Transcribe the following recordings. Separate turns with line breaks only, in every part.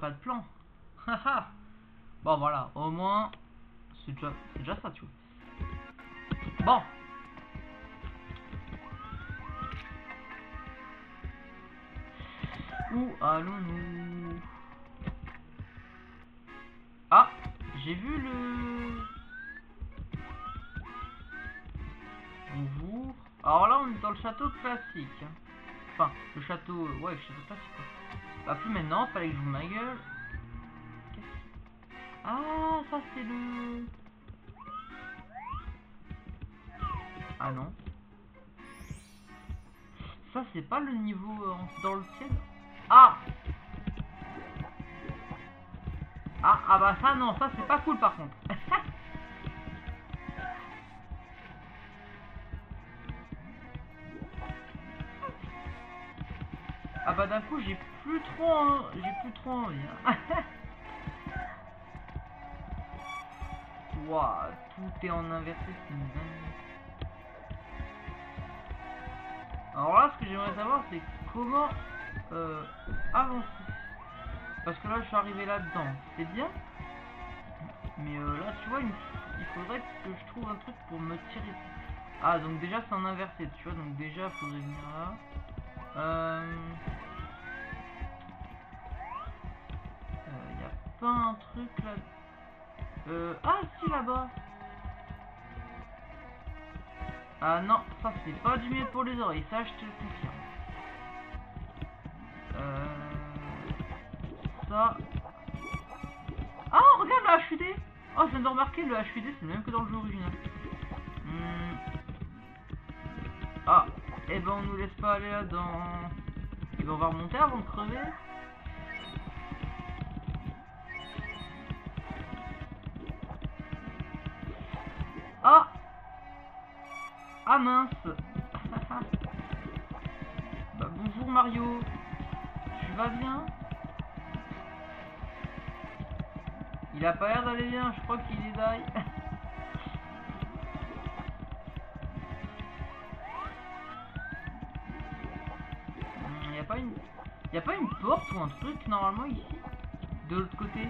pas de plan. Haha. Bon voilà, au moins c'est déjà ça, tu vois. Bon. Où allons-nous? Ah, j'ai vu le... Bonjour. Alors là, on est dans le château classique. Enfin, le château... Ouais, le château classique, quoi. Bah, plus maintenant, fallait que je joue ma gueule. Ah, ça c'est le... Ah non. Ça, c'est pas le niveau dans le ciel. Ah! Ah bah ça, non, ça c'est pas cool par contre. Ah bah d'un coup, j'ai plus trop envie. Hein. Waouh, tout est en inversé, c'est une dinguerie. Alors là, ce que j'aimerais savoir, c'est comment avancer. Parce que là, je suis arrivé là-dedans, c'est bien. Mais là, tu vois, il faudrait que je trouve un truc pour me tirer. Ah, donc déjà, c'est en inversé, tu vois. Donc déjà, il faudrait venir là. Y a pas un truc là. Ah, si, là-bas. Ah non, ça, c'est pas du mieux pour les oreilles. Ça, je te le confirme. Ça... Ah, regarde le HUD. Oh, je viens de remarquer, le HUD, c'est le même que dans le jeu original. Ah, et ben on nous laisse pas aller là-dedans. Et ben on va remonter avant de crever. Ah. Ah mince. Bah bonjour Mario. Tu vas bien? Il a pas l'air d'aller bien, je crois qu'il est d'ail. Y a pas une porte ou un truc normalement ici? De l'autre côté?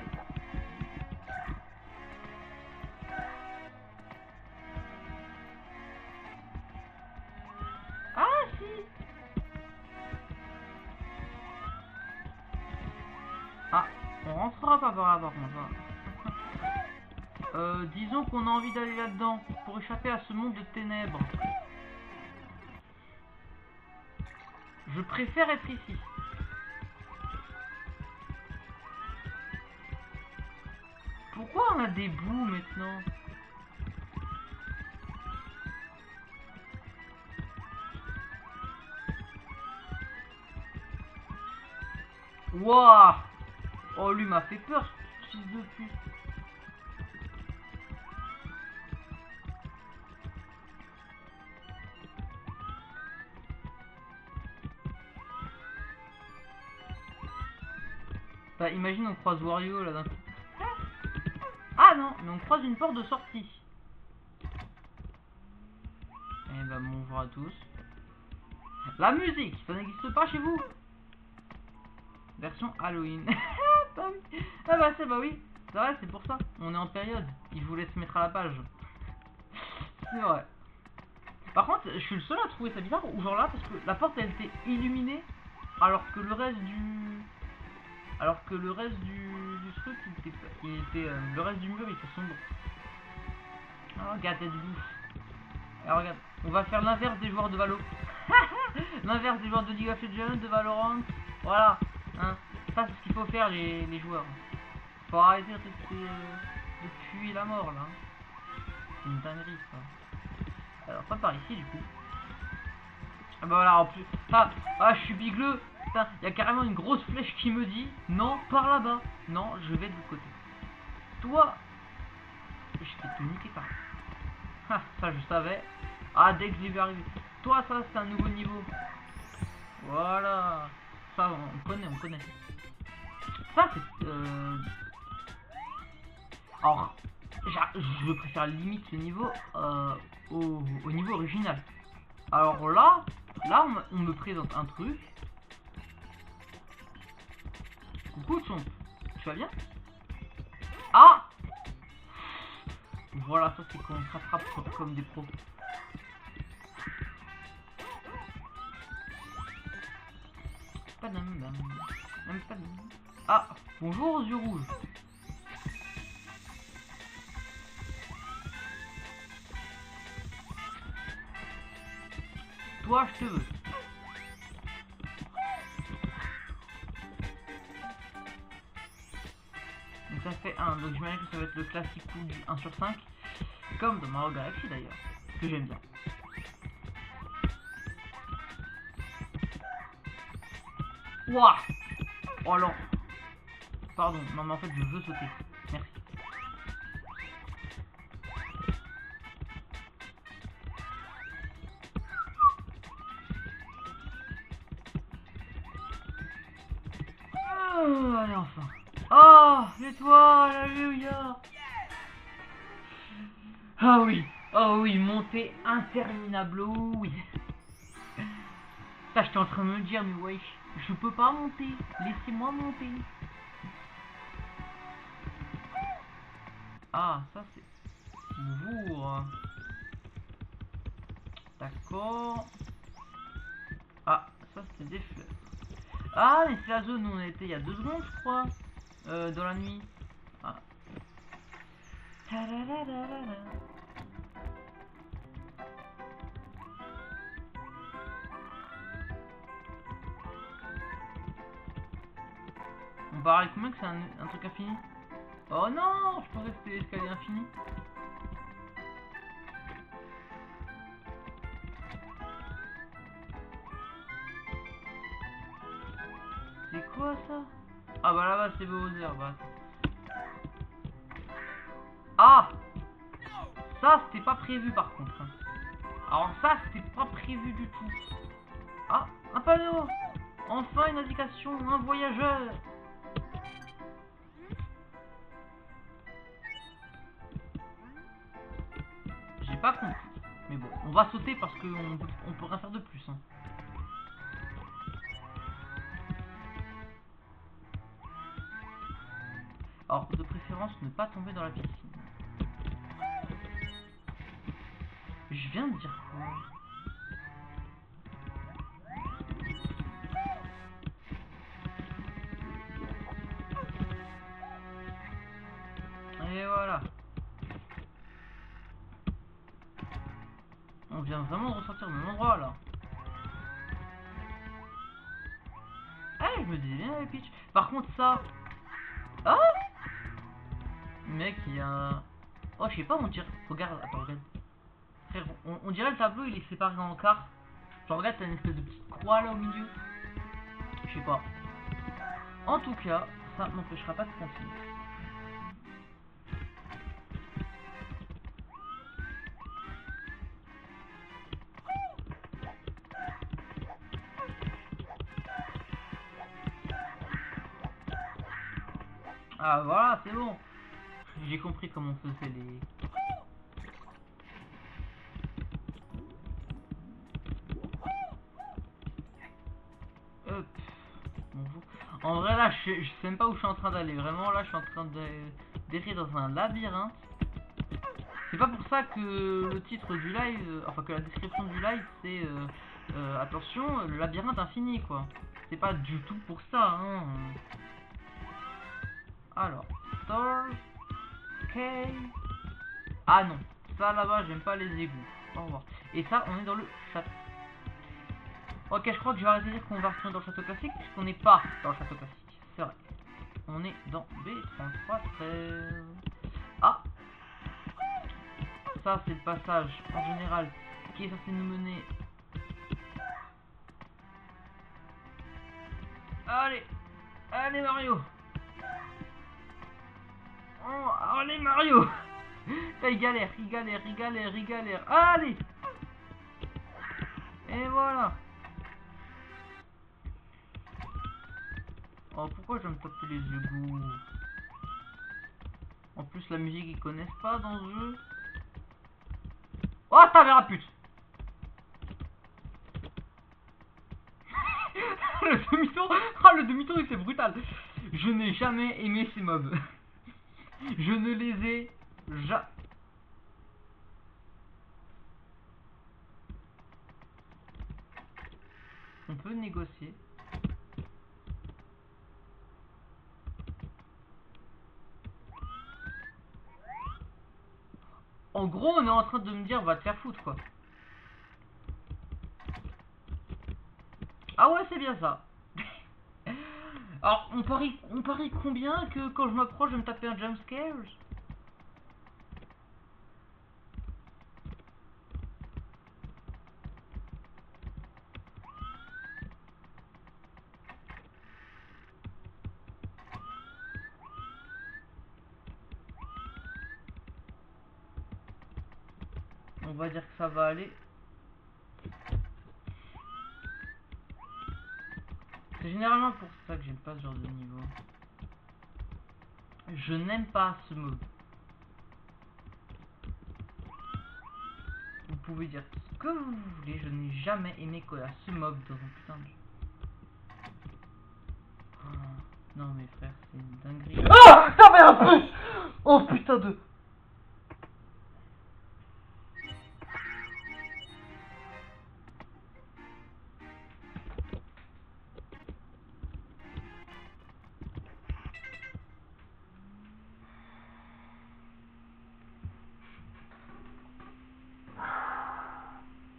Ah si. Ah, on rentrera pas par là par contre. Disons qu'on a envie d'aller là-dedans pour échapper à ce monde de ténèbres. Je préfère être ici. Pourquoi on a des bouts maintenant? Wouah! Oh, lui m'a fait peur, ce fils de pute. Bah, imagine on croise Wario là d'un coup. Ah non, mais on croise une porte de sortie. Eh bah bonjour à tous. La musique, ça n'existe pas chez vous? Version Halloween. Bah oui. Ah bah c'est bah oui. C'est vrai, c'est pour ça. On est en période. Il vous laisse mettre à la page. C'est vrai. Par contre, je suis le seul à trouver ça bizarre ou genre là parce que la porte elle était illuminée alors que le reste du truc il était le reste du mur il était sombre. Ah, regarde, il y a du bouffe. Alors regarde, on va faire l'inverse des joueurs de Valo. L'inverse des joueurs de League of Legends, de Valorant. Voilà, hein. Ça c'est ce qu'il faut faire les joueurs. Faut arrêter de puer la mort là. C'est une dinguerie ça. Alors pas par ici du coup. Ah bah voilà en plus. Ah je suis bigleux. Putain, il y a carrément une grosse flèche qui me dit non, par là-bas. Non, je vais de l'autre côté. Toi, je vais te niquer par. Ah, ça je savais. Ah, dès que j'ai vu arriver. Toi, ça c'est un nouveau niveau. Voilà. Ça, on connaît, on connaît. Ça c'est. Alors, je préfère limite ce niveau au niveau original. Alors là on me présente un truc. Coucou Chomp. tu vas bien? Ah! Voilà, ça c'est qu'on se rattrape comme des pros. Padam, bam. Padam. Ah! Bonjour aux yeux rouges. Toi, je te veux. Donc ça fait 1, donc j'imagine que ça va être le classique coup du 1 sur 5. Comme dans Mario Galaxy d'ailleurs, que j'aime bien. Ouah! Oh non! Pardon, non mais en fait je veux sauter. Merci. Oh, allez enfin. Oh, l'étoile, alléluia. Ah oui, oh oui, montée interminable, oh oui. Ça, j'étais en train de me dire, mais wesh, je peux pas monter, laissez-moi monter. Ah, ça c'est... Bonjour. D'accord. Ah, ça c'est des fleurs. Ah, mais c'est la zone où on était il y a 2 secondes, je crois. Dans la nuit. Ah. On paraît combien que c'est un truc infini? Oh non, je pensais que c'était l'escalier infini. C'est quoi ça? Ah bah là-bas c'est Bowser, bah. Ah! Ça c'était pas prévu par contre. Alors ça c'était pas prévu du tout. Ah, un panneau! Enfin une indication, un voyageur! J'ai pas compris. Mais bon, on va sauter parce qu'on peut rien faire de plus. Hein. Alors, de préférence, ne pas tomber dans la piscine. Je viens de dire quoi? Et voilà. On vient vraiment de ressortir au même endroit là. Ah, je me disais bien avec Peach. Par contre, ça. Ah! Mec, il y a. Oh, je sais pas, on dirait. Regarde, attends, regarde. Frère, on dirait le tableau, il est séparé en quart. Genre, regarde, t'as une espèce de petite croix là au milieu. Je sais pas. En tout cas, ça m'empêchera pas de continuer. Ah voilà, c'est bon. J'ai compris comment on faisait les... Hop. Bonjour. En vrai là, je sais même pas où je suis en train d'aller. Vraiment là, je suis en train d'errer dans un labyrinthe. C'est pas pour ça que le titre du live, enfin que la description du live, c'est attention, le labyrinthe infini quoi. C'est pas du tout pour ça. Hein. Alors, Stars, Cave. Ah non, ça là-bas, j'aime pas les égouts. Au revoir. Et ça, on est dans le château. Ok, je crois que je vais arrêter de dire qu'on va retourner dans le château classique, puisqu'on n'est pas dans le château classique. C'est vrai. On est dans B3313. Ah! Ça, c'est le passage, en général, qui est censé nous mener... Allez! Allez, Mario! Oh, allez, Mario! Là, il galère, il galère, il galère, il galère. Allez! Et voilà! Oh, pourquoi je vais me taper les égouts? En plus, la musique, ils connaissent pas dans ce jeu. Oh, ta mère à pute! Le demi-tour! Ah, le demi-tour, il fait brutal! Je n'ai jamais aimé ces mobs. Je ne les ai jamais... On peut négocier. En gros, on est en train de me dire, va te faire foutre, quoi. Ah ouais, c'est bien ça. Alors, on parie combien que quand je m'approche, je vais me taper un jumpscare? On va dire que ça va aller. C'est généralement pour ça que j'aime pas ce genre de niveau. Je n'aime pas ce mob. Vous pouvez dire ce que vous voulez, je n'ai jamais aimé quoi ce mob dans un putain de jeu. Oh, non mais frère, c'est une dinguerie.
Ah, t'avais un plus. Oh putain de...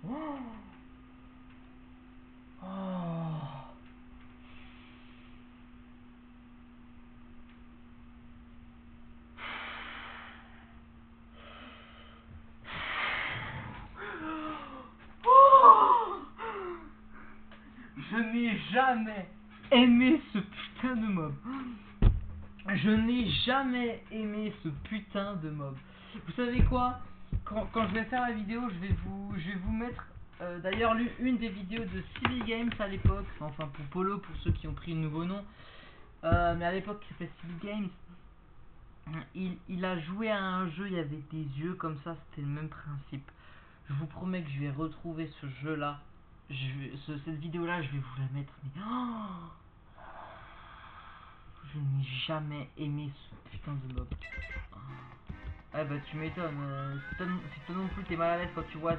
Oh. Oh. Je n'ai jamais aimé ce putain de mob. Je n'ai jamais aimé ce putain de mob. Vous savez quoi? Quand je vais faire la vidéo, je vais vous mettre d'ailleurs une des vidéos de CB Games à l'époque, enfin pour Polo, pour ceux qui ont pris le nouveau nom, mais à l'époque qui s'appelait CB Games. Il a joué à un jeu, il y avait des yeux comme ça, c'était le même principe. Je vous promets que je vais retrouver ce jeu là. Cette vidéo là, je vais vous la mettre. Mais oh, je n'ai jamais aimé ce putain de mob. Oh. Ah bah tu m'étonnes. Si toi non plus t'es mal à l'aise quand tu vois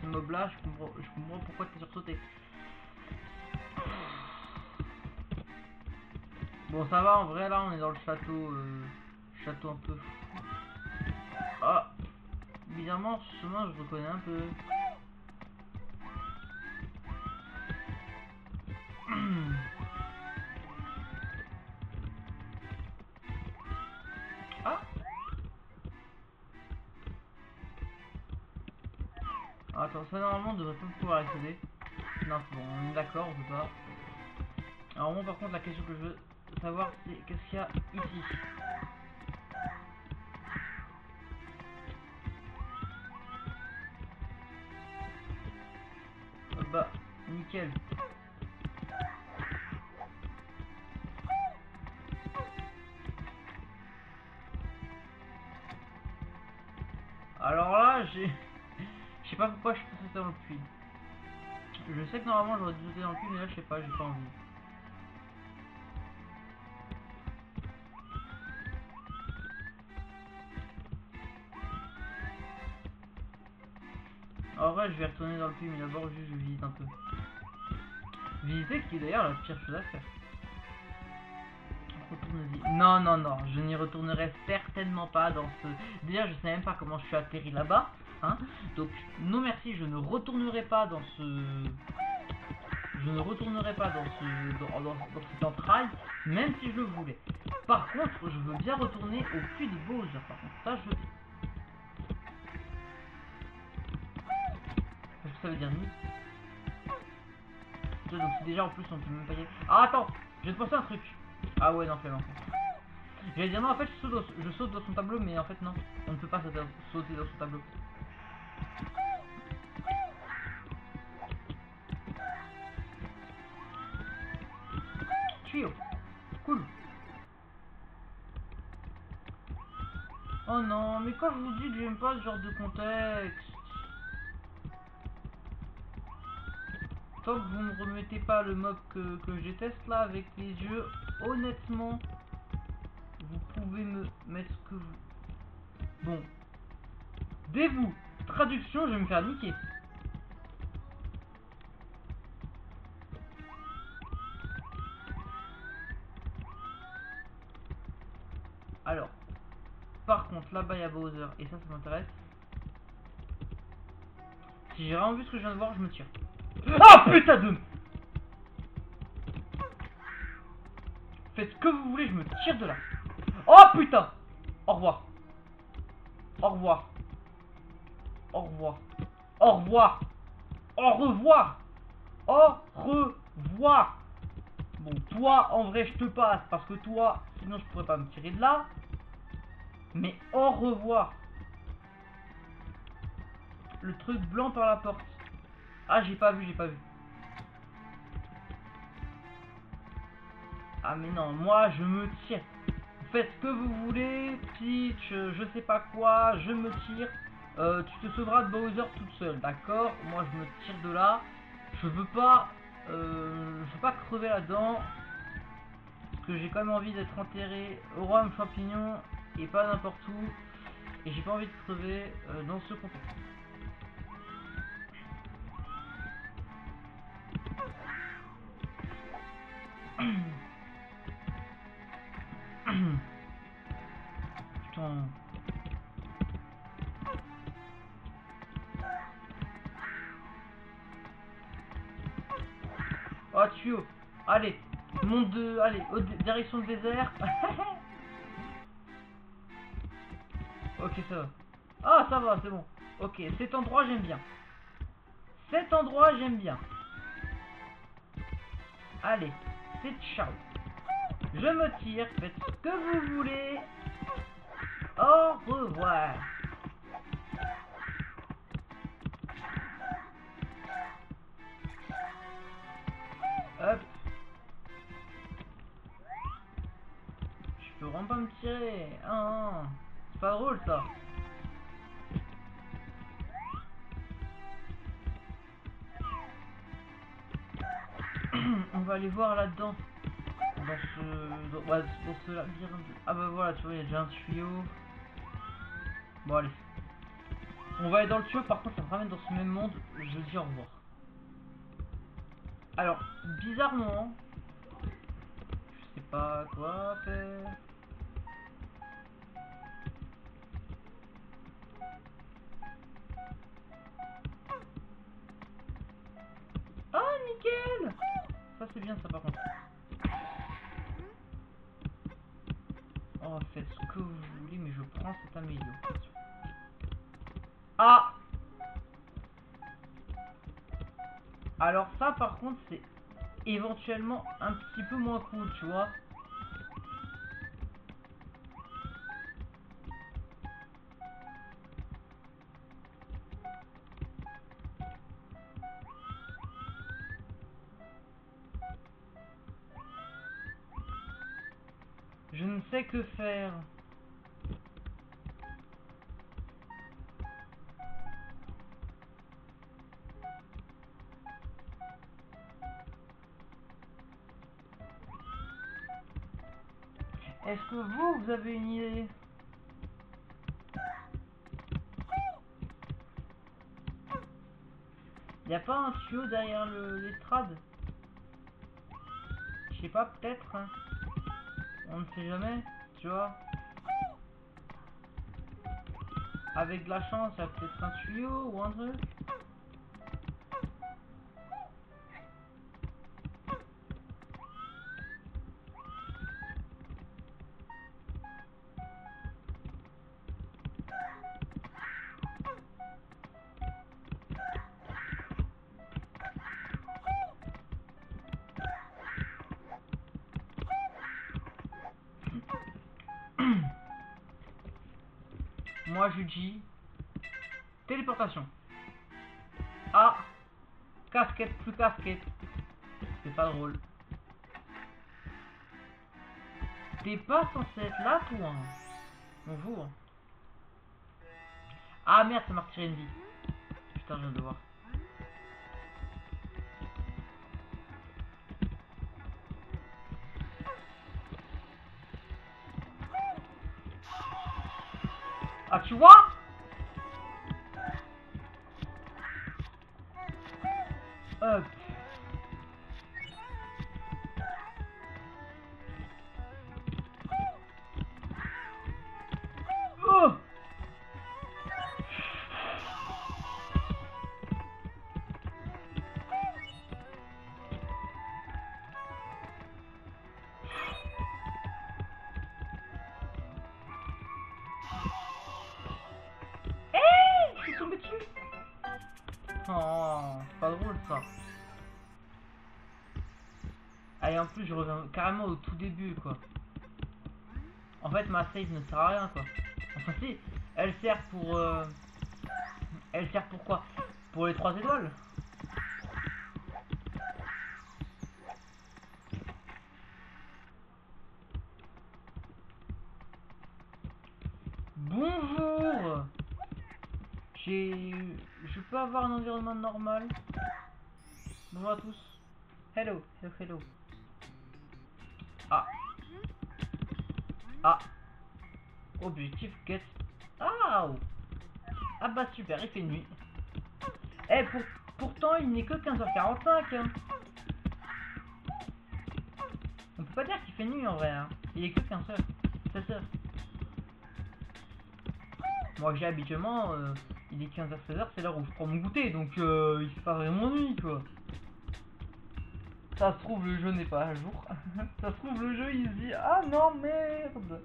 ce mob là, je comprends pourquoi t'es sursauté. Bon ça va, en vrai là on est dans le château. Château un peu fou. Ah, bizarrement ce chemin je reconnais un peu. Ah, attends, ça normalement on devrait pas pouvoir accéder. Non c'est bon, on est d'accord, on peut pas. Alors moi par contre la question que je veux savoir c'est qu'est-ce qu'il y a ici. Bah nickel. Alors là j'ai... Je sais pas pourquoi je suis pas sauté dans le puits. Je sais que normalement j'aurais dû sauter dans le puits mais là je sais pas, j'ai pas envie. En vrai je vais retourner dans le puits mais d'abord juste je visite un peu. Visiter qui est d'ailleurs la pire chose à faire. Retourne-y. Non, non, non, je n'y retournerai certainement pas dans ce... Déjà, je sais même pas comment je suis atterri là-bas. Hein. Donc, non merci, je ne retournerai pas dans ce... Je ne retournerai pas dans ce... dans cette entraille, même si je le voulais. Par contre, je veux bien retourner au puits de Bowser. Par contre, ça, je veux bien. Qu'est-ce que ça veut dire, nous? Donc, déjà, en plus, on peut même pas y aller. Ah, attends, je vais te penser un truc. Ah ouais, non, fais non. J'allais dire non, en fait je saute dans son tableau, mais en fait non, on ne peut pas sauter dans son tableau. Tuyau, cool. Oh non, mais quand je vous dis que j'aime pas ce genre de contexte, tant que vous ne remettez pas le mob que je déteste là avec les yeux, honnêtement, que vous... Bon. Dès vous. Traduction, je vais me faire niquer. Alors. Par contre, là-bas, il y a Bowser. Et ça m'intéresse. Si j'ai vraiment vu ce que je viens de voir, je me tire. Ah putain de... Faites ce que vous voulez, je me tire de là. Oh putain. Au revoir. Au revoir. Au revoir. Au revoir. Au revoir. Au revoir. Bon, toi, en vrai, je te passe. Parce que toi, sinon, je pourrais pas me tirer de là. Mais au revoir. Le truc blanc par la porte. Ah, j'ai pas vu, j'ai pas vu. Ah, mais non, moi, je me tire. Faites ce que vous voulez. Peach, je sais pas quoi, je me tire. Tu te sauveras de Bowser toute seule, d'accord? Moi, je me tire de là. Je veux pas crever là-dedans. Parce que j'ai quand même envie d'être enterré au royaume champignon et pas n'importe où. Et j'ai pas envie de crever dans ce contexte. Putain. Oh tuyau. Allez. Monte de... Allez. Direction le désert. Ok, ça va. Ah, ça va, c'est bon. Ok, cet endroit, j'aime bien. Cet endroit, j'aime bien. Allez, c'est ciao. Je me tire, faites ce que vous voulez. Au revoir. Hop. Je peux vraiment pas me tirer. Ah, c'est pas drôle, ça. On va aller voir là-dedans. Ouais, dans ce labyrinthe. Ah bah voilà, tu vois, il y a déjà un tuyau. Bon, allez. On va aller dans le tuyau, par contre, ça me ramène dans ce même monde. Je dis au revoir. Alors, bizarrement, je sais pas quoi faire. Ah, nickel! Ça, c'est bien, ça, par contre. Oh, faites ce que vous voulez, mais je prends cette amélioration. Ah! Alors ça, par contre, c'est éventuellement un petit peu moins cool, tu vois. Je ne sais que faire. Est-ce que vous avez une idée? Y a pas un tuyau derrière l'estrade? Je sais pas, peut-être, hein. On ne sait jamais, tu vois. Avec de la chance, il y a peut-être un tuyau ou un truc. Moi, je dis téléportation. Ah, casquette, plus casquette. C'est pas drôle. T'es pas censé être là, toi. Bonjour. Ah merde, ça m'a retiré une vie. Putain, je viens de voir. Ah, tu vois? Hop. Oh. Je suis tombé dessus. Oh, c'est pas drôle ça. Allez, en plus, je reviens carrément au tout début, quoi. En fait, ma save ne sert à rien, quoi. Enfin, si, elle sert pour... Elle sert pour quoi? Pour les 3 étoiles. Bonjour. Je peux avoir un environnement normal? Bonjour à tous. Hello, hello, hello. Ah. Ah. Objectif get. Ah. Ah bah super, il fait nuit. Eh, pourtant il n'est que 15h45, hein. On peut pas dire qu'il fait nuit en vrai, hein. Il est que 15h, 16h. Moi j'ai habituellement, il est 15h, 16h, c'est l'heure où je prends mon goûter, donc il fait pas vraiment nuit, quoi. Ça se trouve le jeu n'est pas à jour. Ça se trouve le jeu il se dit ah non merde.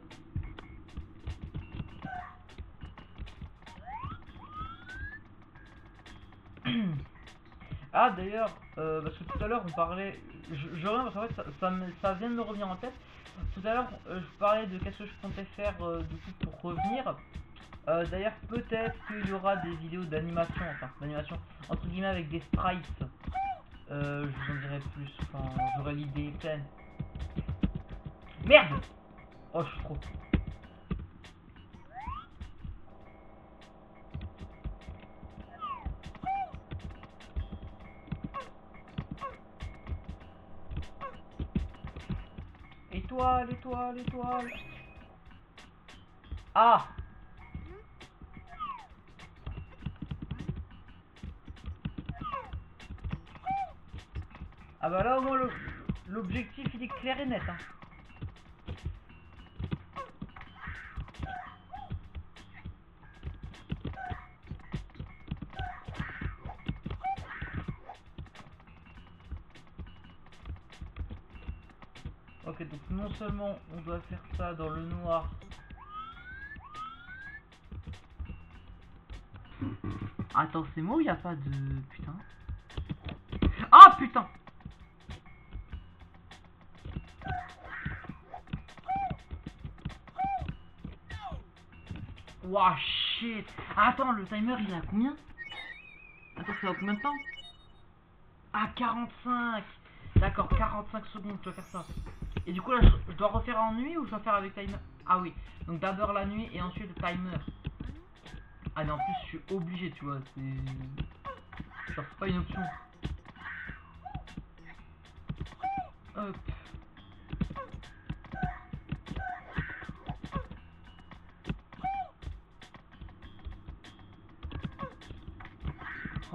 Ah d'ailleurs, parce que tout à l'heure on parlait, je reviens parce qu'en fait ça vient de me revenir en tête. Tout à l'heure je parlais de qu'est-ce que je comptais faire du coup pour revenir. D'ailleurs peut-être qu'il y aura des vidéos d'animation, enfin d'animation entre guillemets avec des sprites. Je vous en dirai plus quand j'aurai l'idée pleine. Merde. Oh je suis trop. Étoile, étoile, étoile. Ah. Ah bah là au moins l'objectif il est clair et net, hein. Ok, donc non seulement on doit faire ça dans le noir. Attends, c'est moi ou y a pas de... Putain. Ah putain. Ouah shit. Attends, le timer il est à combien? Attends, c'est à combien de temps? Ah 45. D'accord, 45 secondes, je dois faire ça. Et du coup là, je dois refaire en nuit ou je dois faire avec timer? Ah oui, donc d'abord la nuit et ensuite le timer. Ah mais en plus je suis obligé, tu vois, c'est... Genre c'est pas une option. Hop.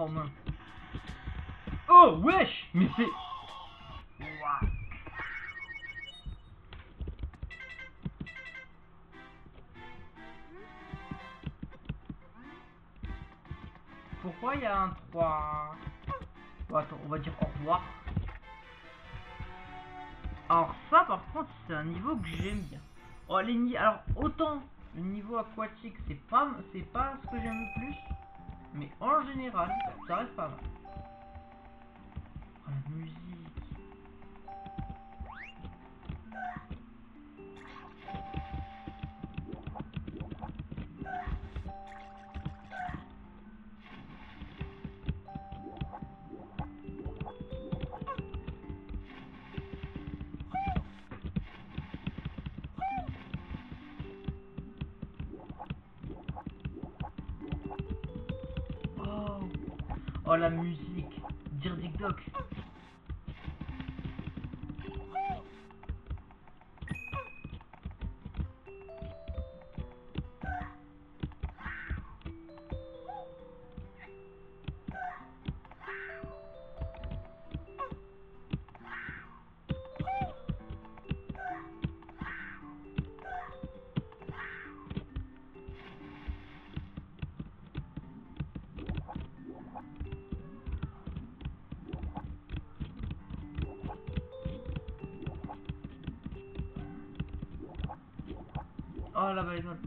Oh mince. Oh wesh. Mais c'est... Ouah. Pourquoi il y a un 3? Bon, attends, on va dire au revoir. Alors ça par contre c'est un niveau que j'aime bien. Oh, alors autant le niveau aquatique c'est pas ce que j'aime le plus, mais en général ça reste pas mal. Oh, la musique. Oh, oh la musique. Dirty Dog. Oh là-bas l'étoile.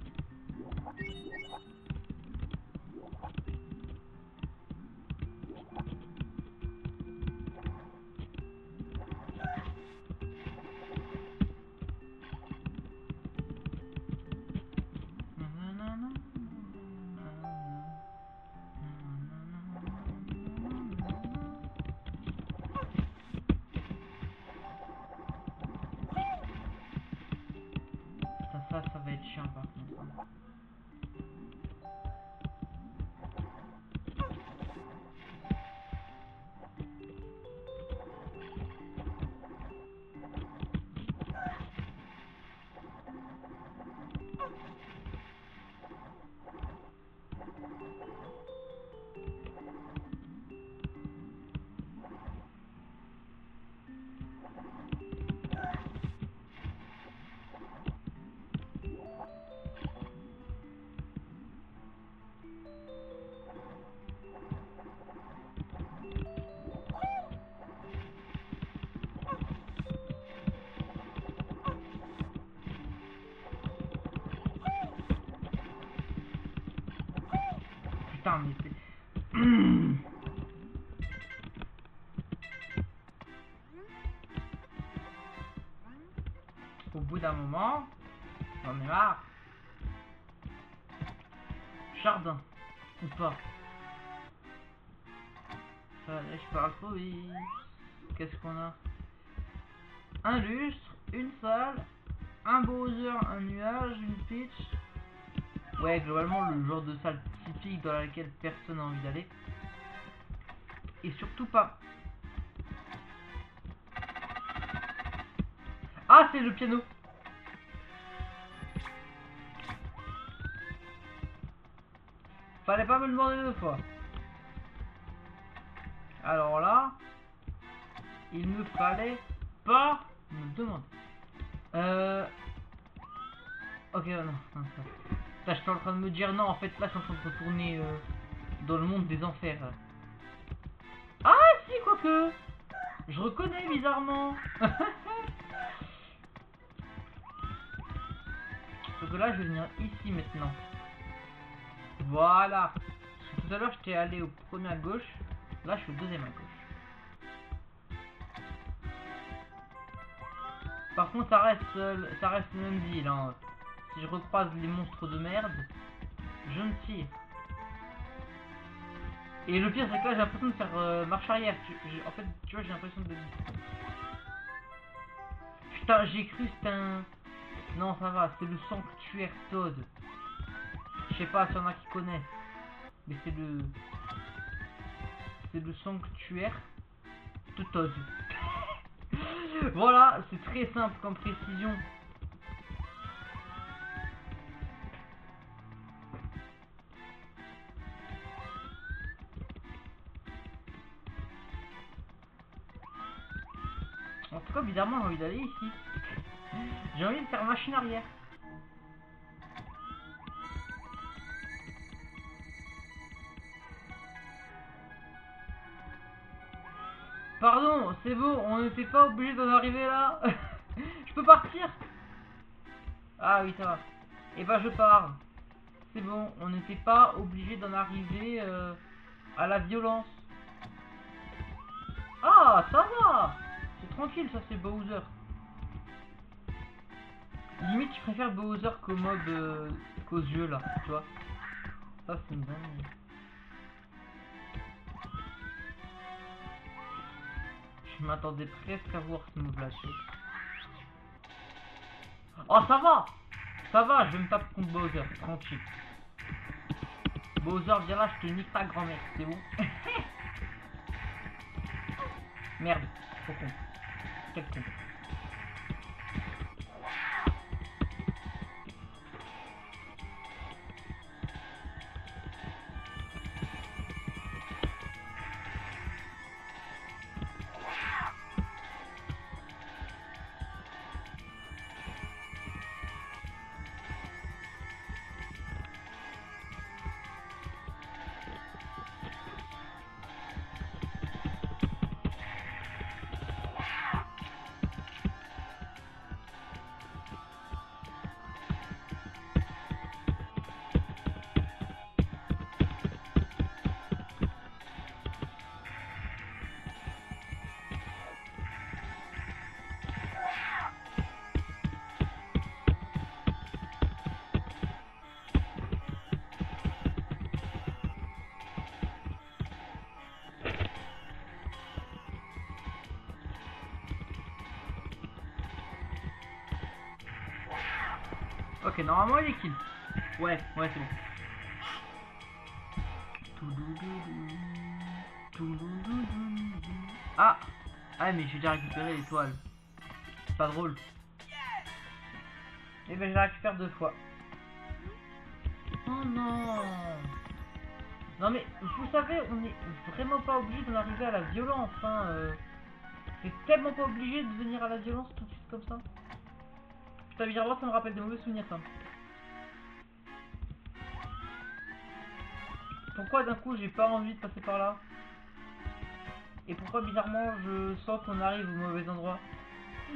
Ça va être chiant par contre. Putain, mais c'est... Au bout d'un moment, j'en ai marre. Jardin, ou pas. Allez, je parle trop vite. Qu'est-ce qu'on a? Un lustre, une salle, un Bowser, un nuage, une pitch. Ouais, globalement, le genre de salle typique dans laquelle personne n'a envie d'aller. Et surtout pas... Ah, c'est le piano. Fallait pas me le demander deux fois. Alors là, il ne fallait pas me demander. Ok, non, ça. Là, je suis en train de me dire non, en fait, là, je suis en train de retourner dans le monde des enfers. Ah, si, quoique. Je reconnais bizarrement. Donc là, je vais venir ici maintenant. Voilà. Tout à l'heure, j'étais allé au premier à gauche. Là, je suis au deuxième à gauche. Par contre, ça reste le même deal. Hein. Si je recroise les monstres de merde, je me tire. Et le pire, c'est que là, j'ai l'impression de faire marche arrière. En fait, tu vois, j'ai l'impression de... Putain, j'ai cru que c'était un... Non, ça va, c'est le sanctuaire Toad. Je sais pas s'il y en a qui connaissent. Mais c'est le... C'est le sanctuaire de Toad. Voilà, c'est très simple comme précision. En tout cas, bizarrement, j'ai envie d'aller ici. J'ai envie de faire machine arrière. Pardon, c'est bon, on n'était pas obligé d'en arriver là. Je peux partir? Ah oui, ça va. Et bah je pars. C'est bon, on n'était pas obligé d'en arriver à la violence. Ah, ça va. C'est tranquille, ça c'est Bowser. Limite, je préfère Bowser qu'au mob qu'aux yeux là, tu vois. Ça c'est une dingue. Je m'attendais presque à voir ce move là. Oh, ça va! Ça va, je vais me taper contre Bowser, tranquille. Bowser, viens là, je te nique ta grand-mère, c'est bon? Merde, trop con. Quel con. normalement il est kill. Ouais, c'est bon. Ah! Ah, mais j'ai déjà récupéré l'étoile. C'est pas drôle. Et ben je la récupère 2 fois. Oh non! Non mais vous savez, on est vraiment pas obligé d'en arriver à la violence, hein. C'est tellement pas obligé de venir à la violence tout de suite comme ça. Putain, bizarrement ça me rappelle des mauvais souvenirs ça. Pourquoi d'un coup j'ai pas envie de passer par là? Et pourquoi bizarrement je sens qu'on arrive au mauvais endroit?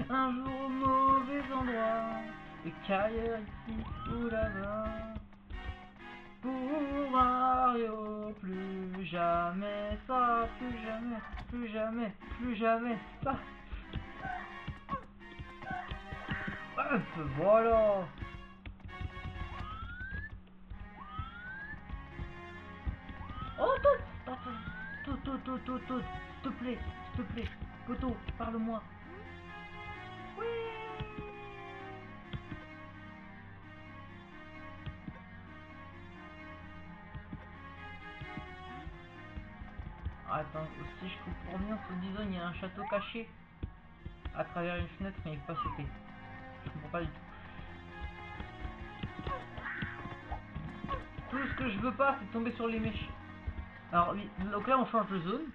Un jour au mauvais endroit, et qu'ailleurs ici ou là-bas. Pour Mario, plus jamais ça, plus jamais ça. Hop, voilà. Oh, tout, s'il te plaît, poteau, parle-moi. Oui. Attends, si je comprends bien, soi-disant il y a un château caché à travers une fenêtre, mais il n'est pas sauté. Je comprends pas du tout. Tout ce que je veux pas, c'est tomber sur les mèches. Alors, oui, donc là on change de zone.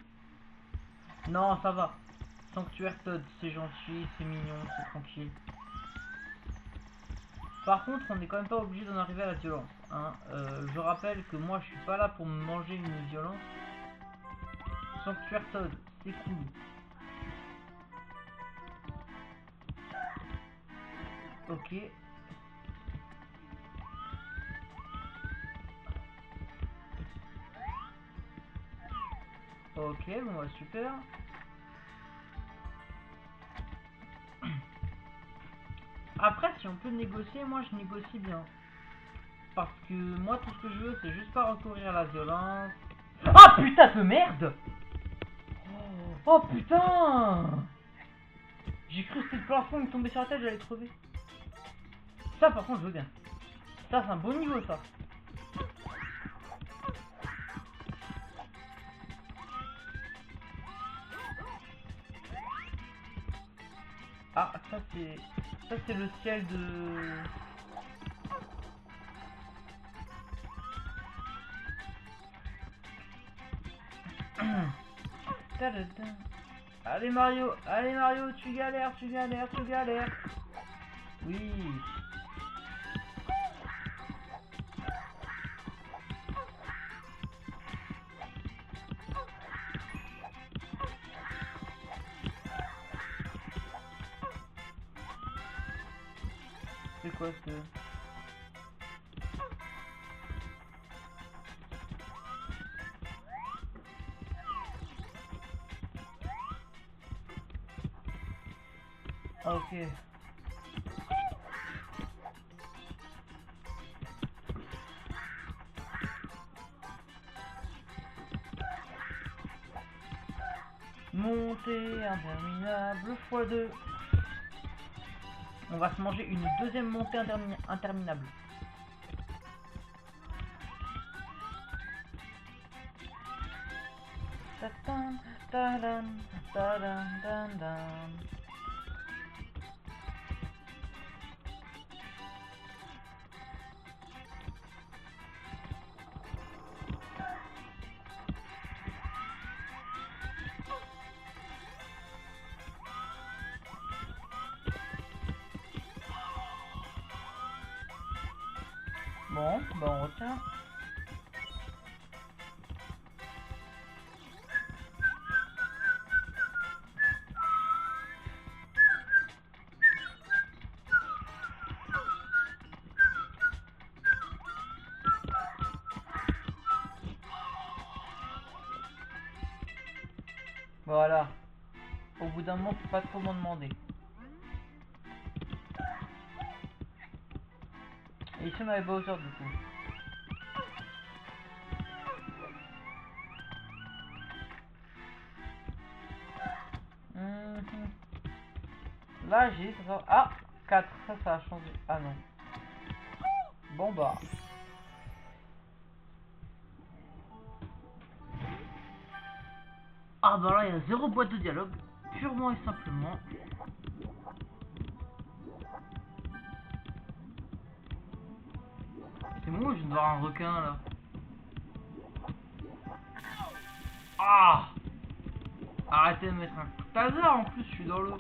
Non, ça va. Sanctuaire Toad, c'est gentil, c'est mignon, c'est tranquille. Par contre, on n'est quand même pas obligé d'en arriver à la violence. Hein. Je rappelle que moi, je suis pas là pour me manger une violence. Sanctuaire Toad, c'est cool. Ok. Ok, bon bah super. Après, si on peut négocier, moi je négocie bien. Parce que moi, tout ce que je veux, c'est juste pas recourir à la violence. Ah putain de merde! Oh putain! J'ai cru que c'était le plafond, il me tombait sur la tête, j'allais crever. Ça par contre, je veux bien. Ça, c'est un bon niveau, ça. Ah, ça c'est le ciel de... Allez Mario, tu galères. Oui. C'est quoi ce... Ah, ok. Montée interminable x2. On va se manger une deuxième montée interminable. Bon, bah on retient. Voilà. Au bout d'un moment, faut pas trop m'en demander. Et ici on avait Bowser du coup. Là j'ai... Ah 4, ça a changé. Ah non. Bon bah. Ah bah là il y a 0 boîte de dialogue, purement et simplement. C'est moi ou je viens de voir un requin là? Ah! Arrêtez de mettre un coup de taser en plus, je suis dans l'eau.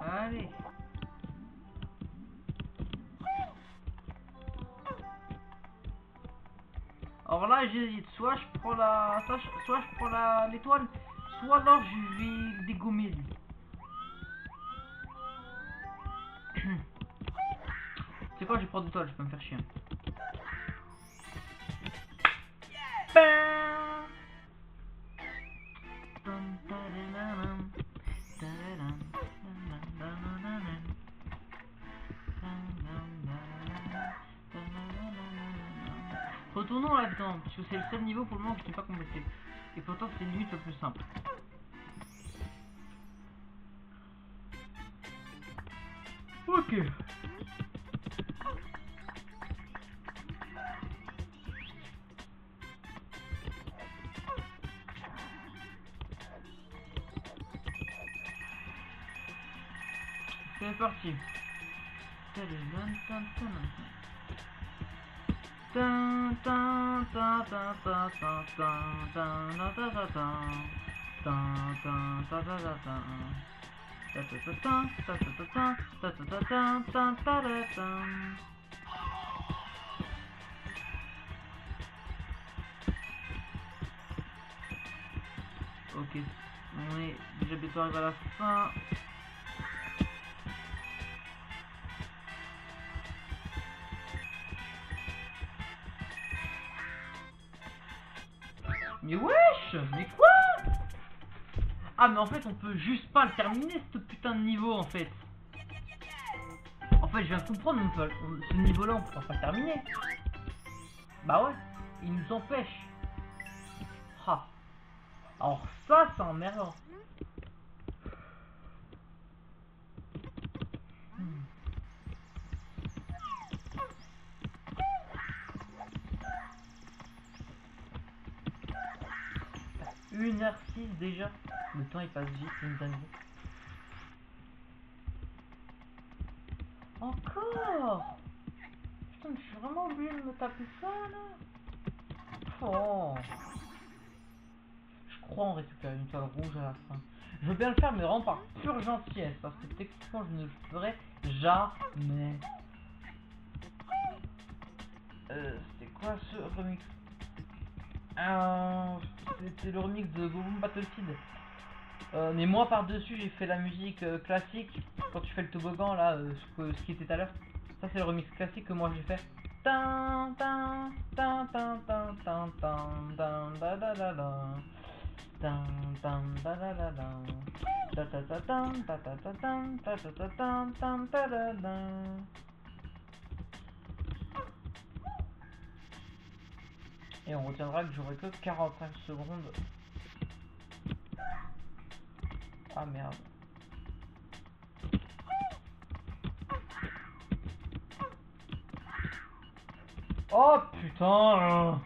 Allez. Alors là j'hésite, soit je prends la. Soit je prends l'étoile, soit alors je vais le dégommer lui. C'est quoi, je vais prendre l'étoile, je peux me faire chier. Retournons là-dedans, parce que c'est le seul niveau pour le moment que je n'ai pas complété. Et pourtant c'est limite le plus simple. Ok. C'est parti. Ok, on est déjà bientôt arrivé à la fin. Mais wesh, mais quoi? Ah mais en fait on peut juste pas le terminer ce putain de niveau en fait. En fait je viens de comprendre, ce niveau là on pourra pas le terminer. Bah ouais, il nous empêche. Ah. Alors ça c'est emmerdant. Une 1h06 déjà. Le temps il passe vite, c'est une dinguerie. Encore. Putain mais je suis vraiment obligé de me taper ça là. Oh. Je crois en récupérer une toile rouge à la fin. Je veux bien le faire mais vraiment par pure gentillesse. Parce que techniquement je ne le ferai jamais. C'était quoi ce remix? C'était le remix de Boom Battlefield. Mais moi par dessus j'ai fait la musique classique. Quand tu fais le toboggan là, ce qui était tout à l'heure. Ça c'est le remix classique que moi j'ai fait. Et on retiendra que j'aurai que 45 secondes. Ah merde. Oh putain.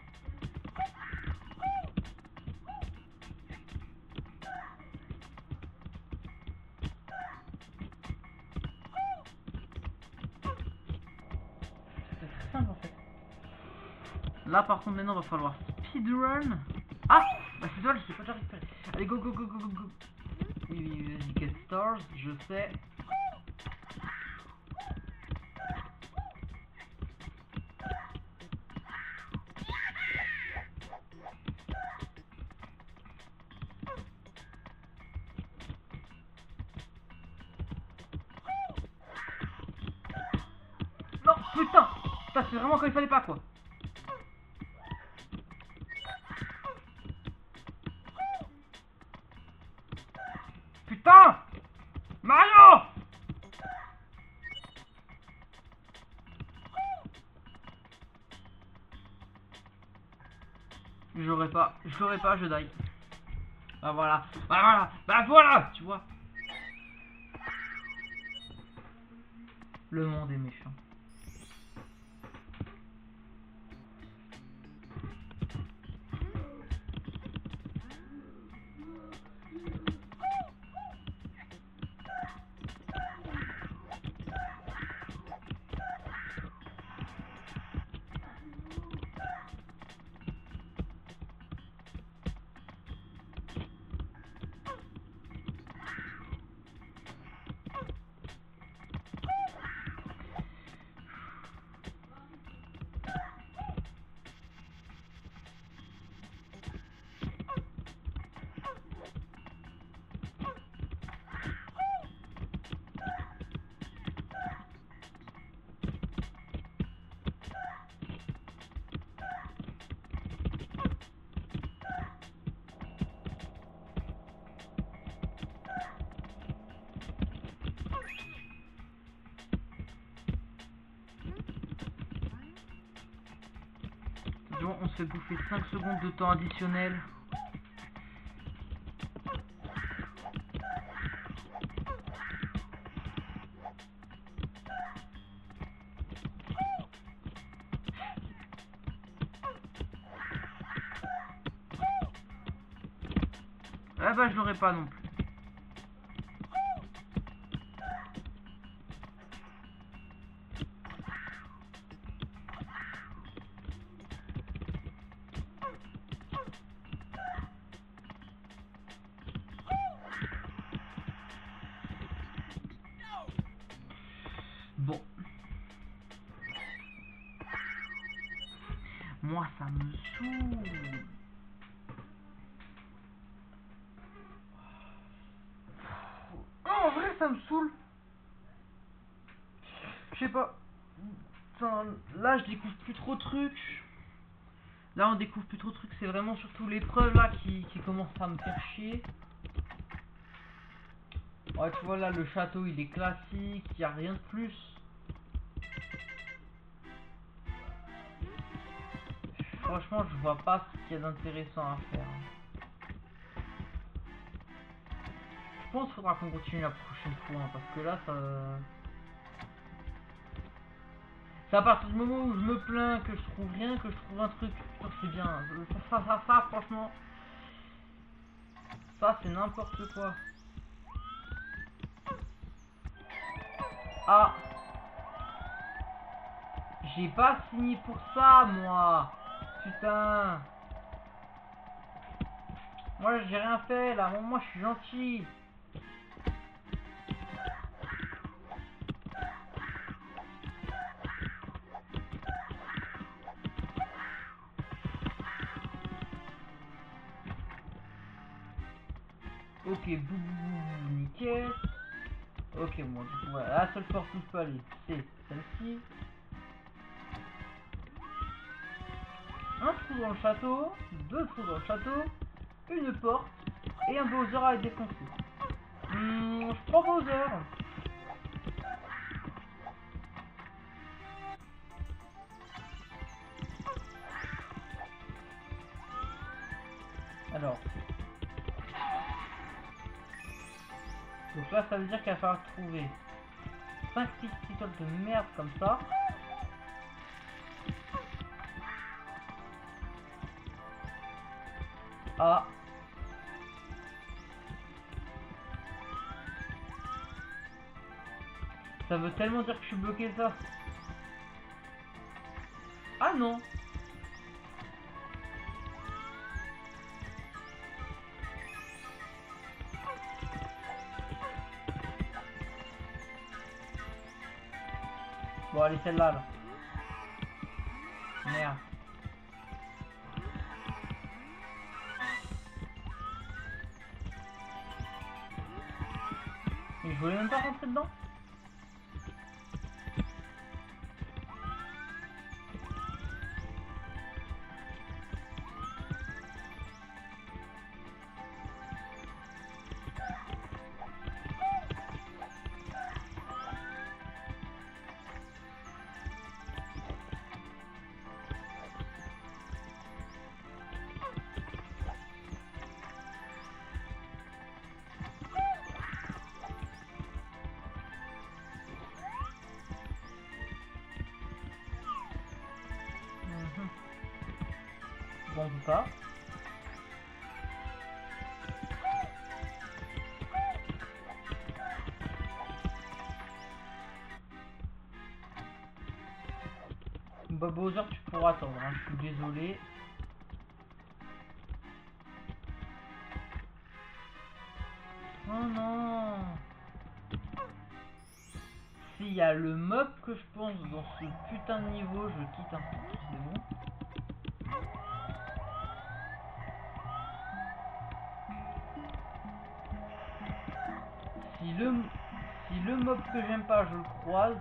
C'est très simple en fait. Là par contre maintenant il va falloir speedrun. Ah bah c'est toi, je sais pas déjà récupérer. Allez go go go go go go. Oui vas-y, get stars, je sais. putain. Putain, c'est vraiment quand il fallait pas, quoi. Putain, Mario. J'aurais pas, je die. Bah voilà, bah voilà, tu vois. Le monde est méchant. On se fait bouffer 5 secondes de temps additionnel. Ah bah je l'aurais pas non plus. Bon. Moi ça me saoule. En vrai ça me saoule. Je sais pas. Enfin, là je découvre plus trop de trucs. Là on découvre plus trop de trucs. C'est vraiment surtout l'épreuve là qui commence à me faire chier. Ouais tu vois là le château il est classique. Il n'y a rien de plus. Franchement je vois pas ce qu'il y a d'intéressant à faire. Je pense qu'il faudra qu'on continue la prochaine fois hein, parce que là ça... C'est à partir du moment où je me plains que je trouve rien, que je trouve un truc, c'est bien. Ça, franchement, ça c'est n'importe quoi. Ah, j'ai pas signé pour ça, moi. Putain. Moi j'ai rien fait là, moi je suis gentil. Ok, boubou, nickel. Ok, bon, du coup, voilà, la seule porte où je peux aller, c'est celle-ci. Un trou dans le château, 2 trous dans le château, une porte et un Bowser à défoncer. Je prends Bowser. Alors. Donc là, ça veut dire qu'il va falloir trouver 5 petites étoiles de merde comme ça. Ah. Ça veut tellement dire que je suis bloqué ça. Ah non. Bon allez celle-là là. Merde. Mais je voulais même pas rentrer dedans. pense pas. Bah Bowser, tu pourras attendre, hein, je suis désolé. Oh non. S'il y a le mob que je pense dans ce putain de niveau, je quitte un peu. C'est bon. Si le mob que j'aime pas, je le croise,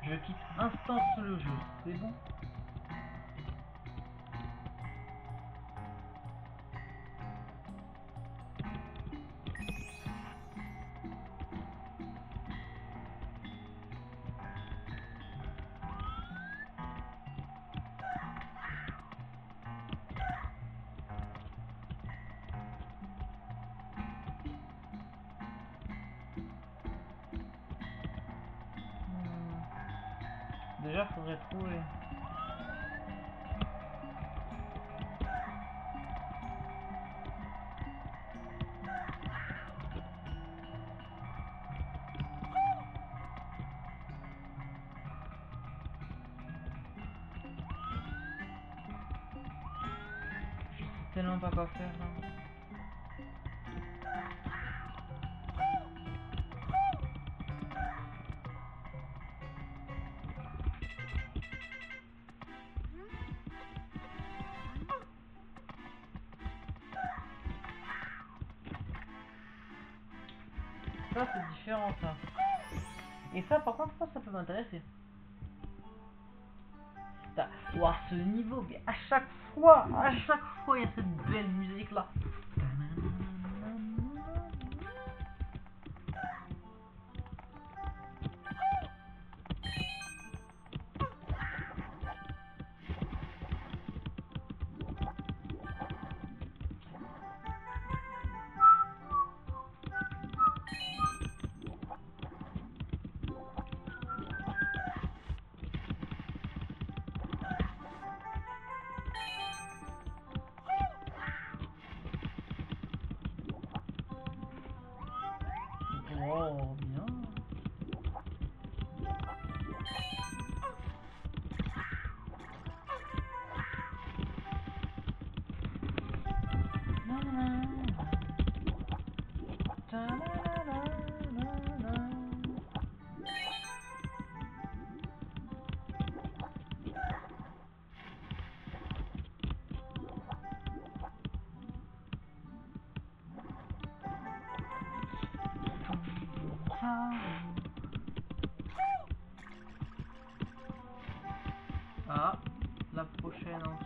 je quitte instant le jeu. C'est bon. Déjà, faudrait trouver. Je sais tellement pas quoi faire là. Ça c'est différent ça. Et ça par contre ça peut m'intéresser. Voir ce niveau, mais à chaque fois il y a cette belle musique là. Oh, bien. Ah, la prochaine en dessous.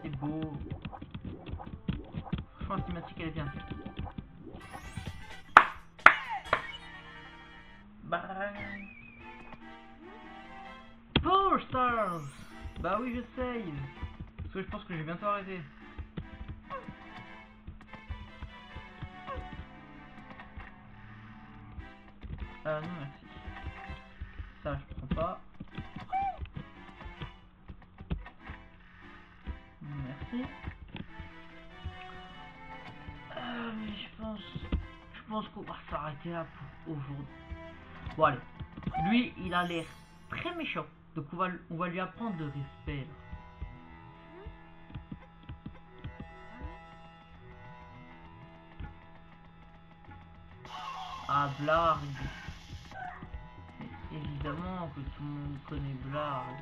C'est beau. Franchement, la cinématique elle est bien faite. Bang. 4 stars. Bah oui, je sais. Parce que je pense que je vais bientôt arrêter. Ah non, merci. Ça, je prends pas. Merci. Mais je pense qu'on va s'arrêter là pour aujourd'hui. Bon allez, lui il a l'air très méchant, donc on va lui apprendre le respect là. Ah Blarg. Mais évidemment que tout le monde connaît Blarg.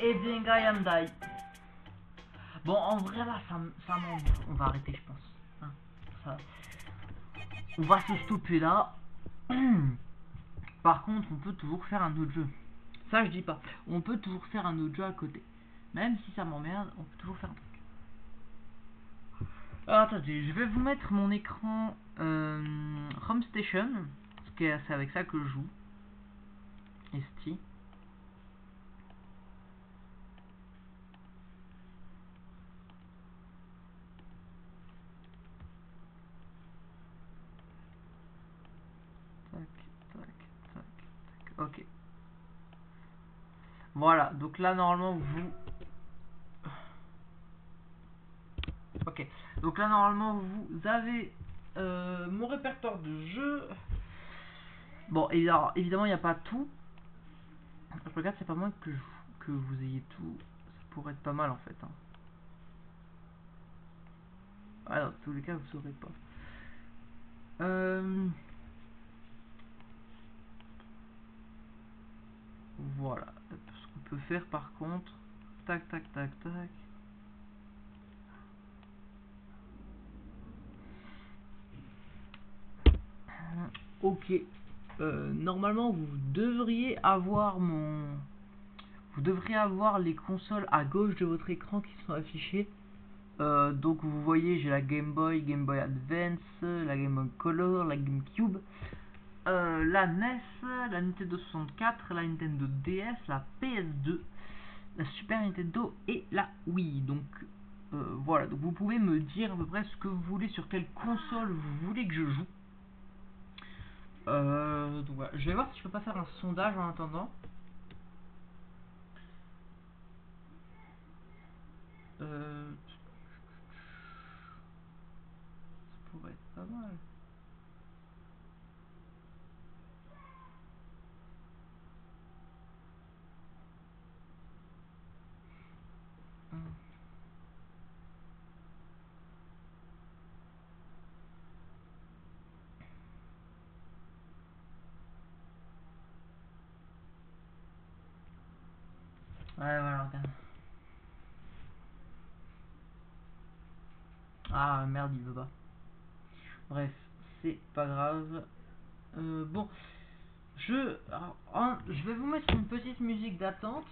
Et Dengai Andai. Bon, en vrai, là, ça m'emmerde. On va arrêter, je pense. Hein, ça... On va se stopper là. Par contre, on peut toujours faire un autre jeu. Ça, je dis pas. On peut toujours faire un autre jeu à côté. Même si ça m'emmerde, on peut toujours faire un truc. Alors, attendez, je vais vous mettre mon écran Home Station. Parce que c'est avec ça que je joue. ST. Tac, tac, tac, tac. Ok. Voilà, donc là normalement vous... Ok, donc là normalement vous avez mon répertoire de jeux. Bon, évidemment il n'y a pas tout. Je regarde, c'est pas moi que vous ayez tout. Ça pourrait être pas mal en fait. Hein. Ah, dans tous les cas vous saurez pas. Voilà, ce qu'on peut faire par contre. Tac, tac, tac, tac. Ok. Normalement, vous devriez avoir Vous devriez avoir les consoles à gauche de votre écran qui sont affichées. Donc vous voyez, j'ai la Game Boy, Game Boy Advance, la Game Boy Color, la GameCube, la NES, la Nintendo 64, la Nintendo DS, la PS2, la Super Nintendo et la Wii. Donc voilà, donc vous pouvez me dire à peu près ce que vous voulez, sur quelle console vous voulez que je joue. Donc voilà. Je vais voir si je peux pas faire un sondage en attendant. Ça pourrait être pas mal. Ouais, voilà, regarde. Ah merde, il veut pas. Bref, c'est pas grave. Bon, je vais vous mettre une petite musique d'attente.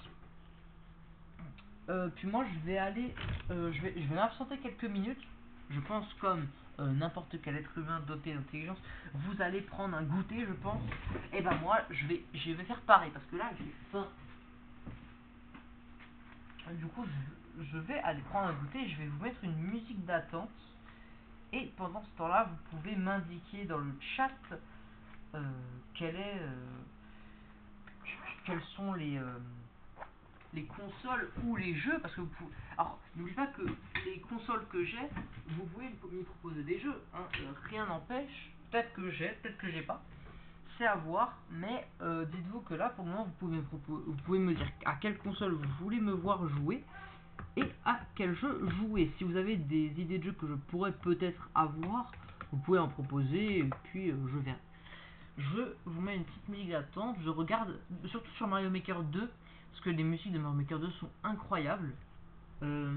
Puis moi, je vais aller, je vais m'absenter quelques minutes. Je pense comme n'importe quel être humain doté d'intelligence, vous allez prendre un goûter, je pense. Et ben moi, je vais faire pareil parce que là, j'ai faim. Du coup, je vais aller prendre un goûter. Je vais vous mettre une musique d'attente. Et pendant ce temps-là, vous pouvez m'indiquer dans le chat quels sont les consoles ou les jeux, parce que vous pouvez... Alors, n'oubliez pas que les consoles que j'ai, vous pouvez m'y proposer des jeux, hein, rien n'empêche, peut-être que j'ai pas, c'est à voir, mais dites-vous que là, pour le moment, vous pouvez me dire à quelle console vous voulez me voir jouer, et à quel jeu jouer. Si vous avez des idées de jeux que je pourrais peut-être avoir, vous pouvez en proposer, et puis je verrai. Je vous mets une petite musique d'attente, je regarde, surtout sur Mario Maker 2, parce que les musiques de Mario Maker 2 sont incroyables. Donc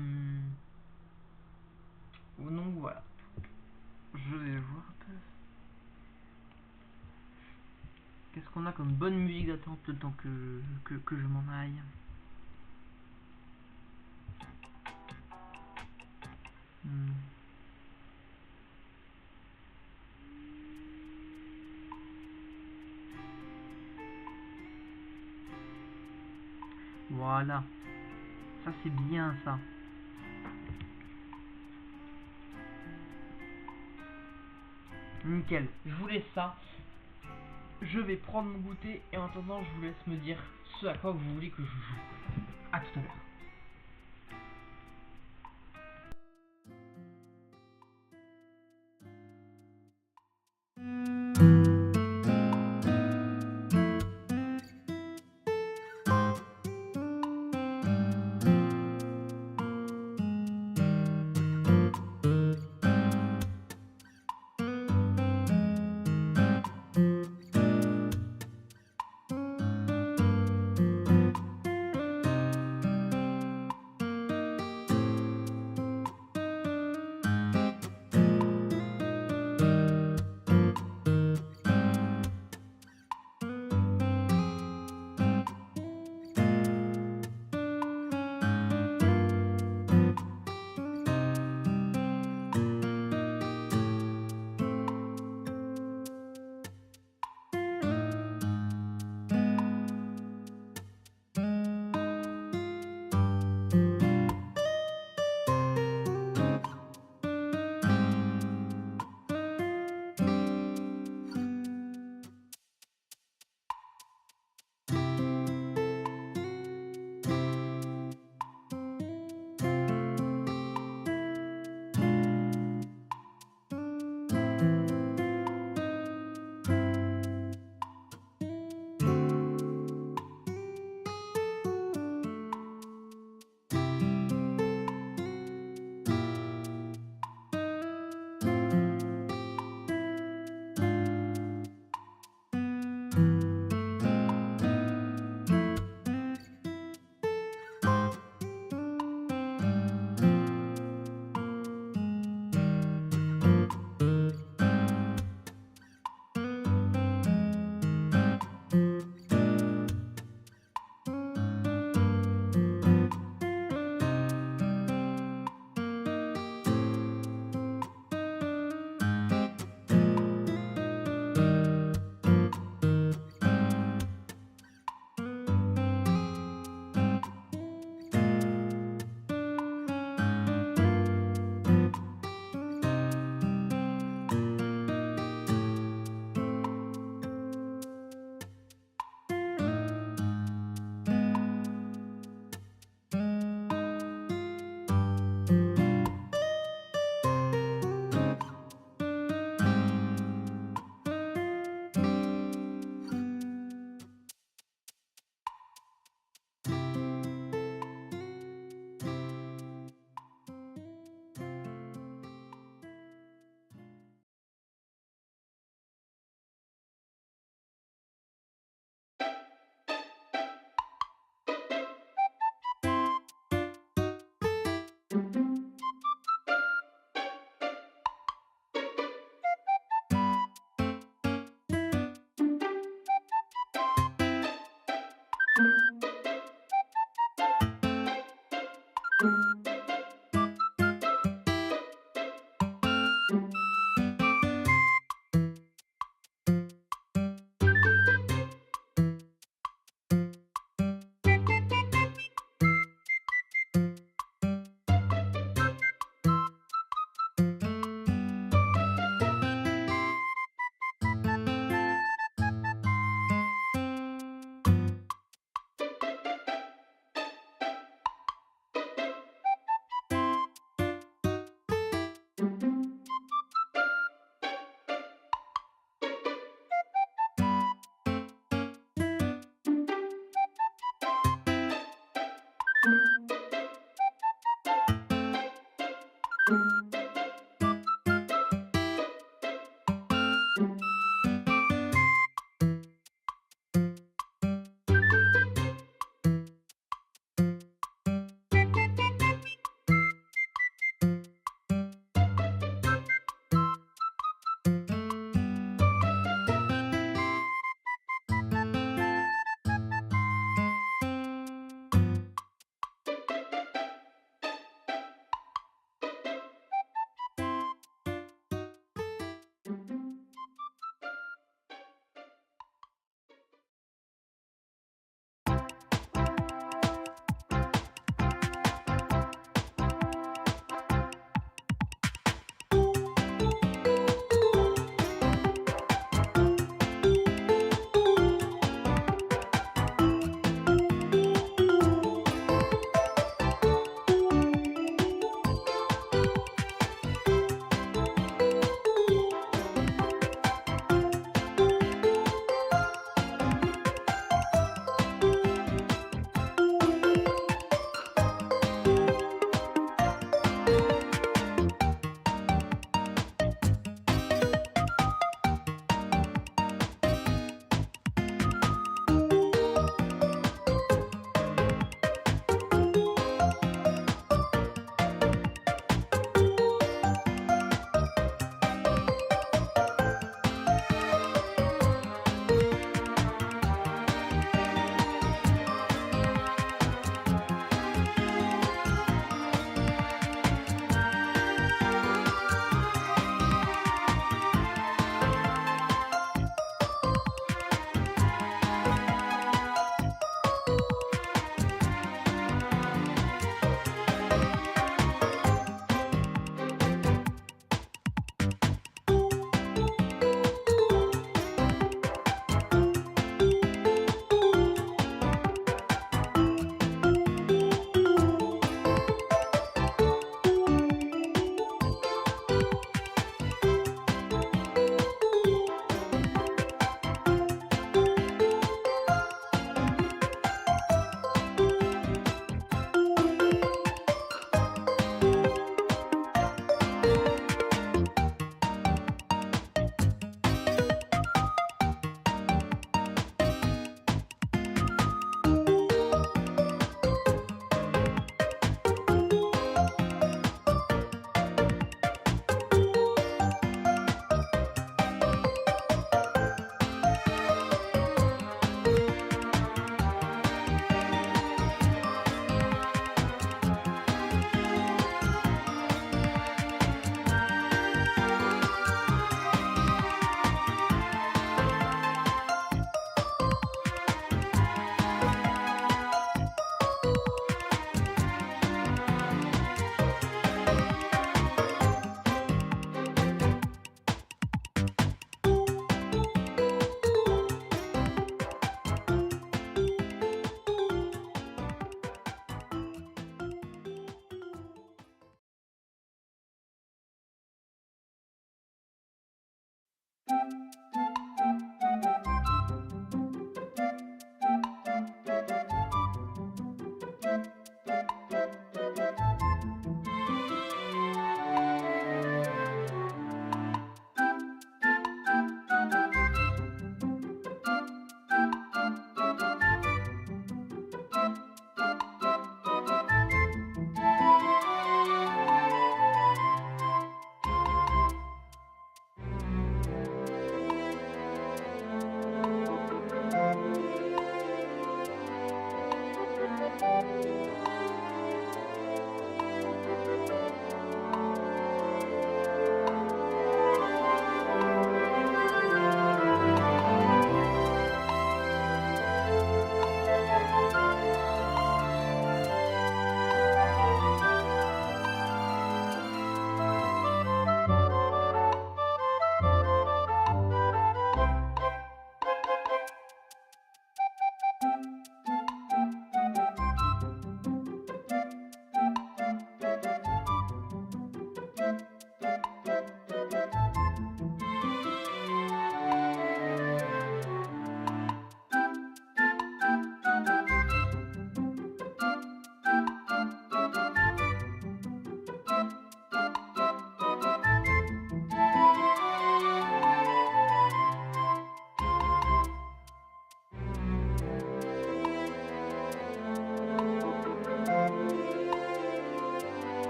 voilà. Je vais voir un peu. Qu'est-ce qu'on a comme bonne musique d'attente le temps que je m'en aille. Voilà. Ça c'est bien ça. Nickel. Je vous laisse ça. Je vais prendre mon goûter et en attendant je vous laisse me dire ce à quoi vous voulez que je joue. A tout à l'heure.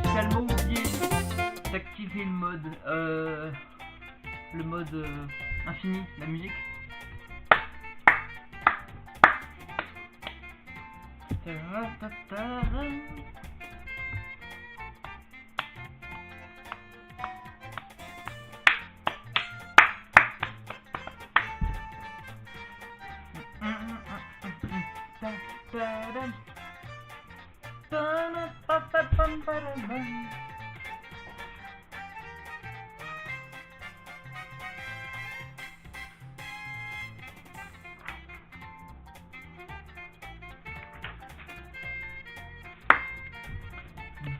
Totalement oublié d'activer le mode infini, la musique.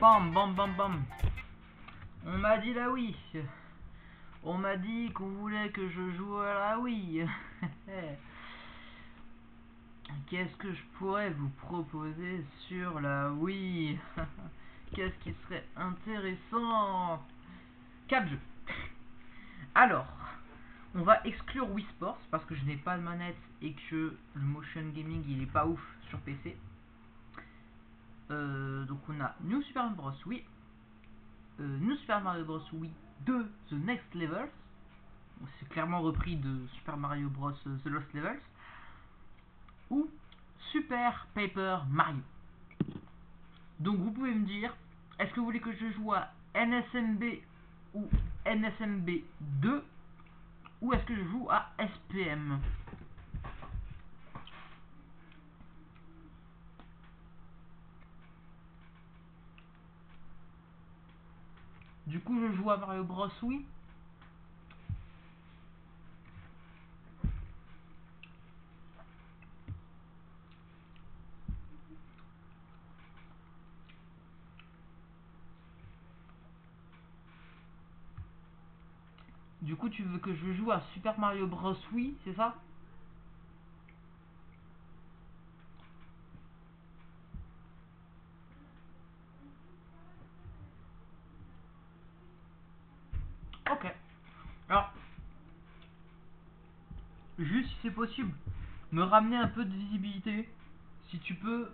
Bam bam bam bam. On m'a dit la Wii. On m'a dit qu'on voulait que je joue à la Wii. Qu'est-ce que je pourrais vous proposer sur la Wii? Qu'est-ce qui serait intéressant? 4 jeux. Alors, on va exclure Wii Sports parce que je n'ai pas de manette et que le motion gaming il est pas ouf sur PC. Donc on a New Super Mario Bros. Wii, New Super Mario Bros. Wii 2 The Next Levels. C'est clairement repris de Super Mario Bros. The Lost Levels. Ou Super Paper Mario. Donc vous pouvez me dire, est-ce que vous voulez que je joue à NSMB ou NSMB 2 ou est-ce que je joue à SPM? Du coup je joue à Mario Bros. Wii. Du coup tu veux que je joue à Super Mario Bros. Wii, c'est ça? juste si c'est possible, me ramener un peu de visibilité. Si tu peux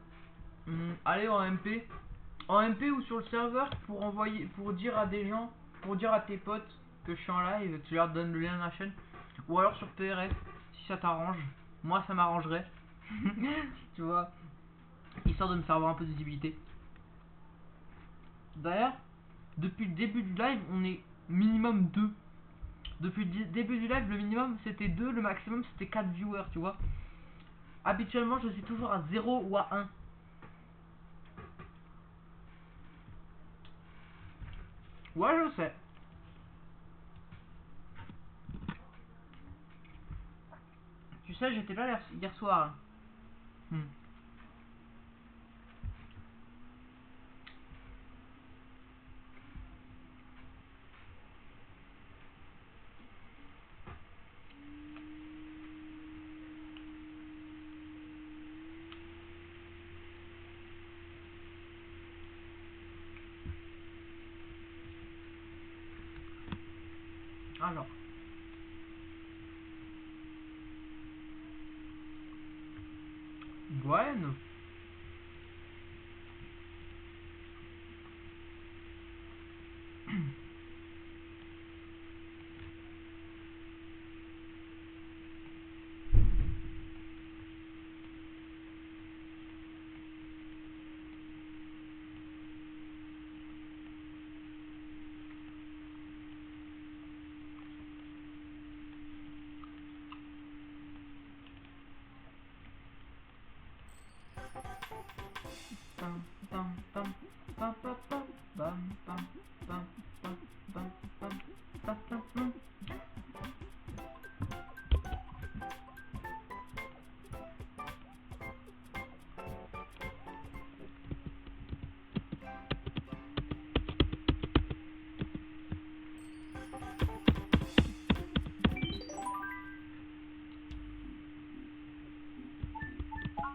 aller en MP. En MP ou sur le serveur pour envoyer, pour dire à des gens, pour dire à tes potes que je suis en live et que tu leur donnes le lien de ma chaîne. Ou alors sur PRF, si ça t'arrange. Moi ça m'arrangerait. Tu vois. Histoire de me faire avoir un peu de visibilité. D'ailleurs, depuis le début du live, on est minimum 2. Depuis le début du live, le minimum c'était 2, le maximum c'était 4 viewers, tu vois. Habituellement, je suis toujours à 0 ou à 1. Ouais, je sais. Tu sais, j'étais là hier soir. Alors. Bueno. Pam, pam, pam, pam, pam, pam, pam, pam, pam, pam, pam, pam, pam, pam, pam.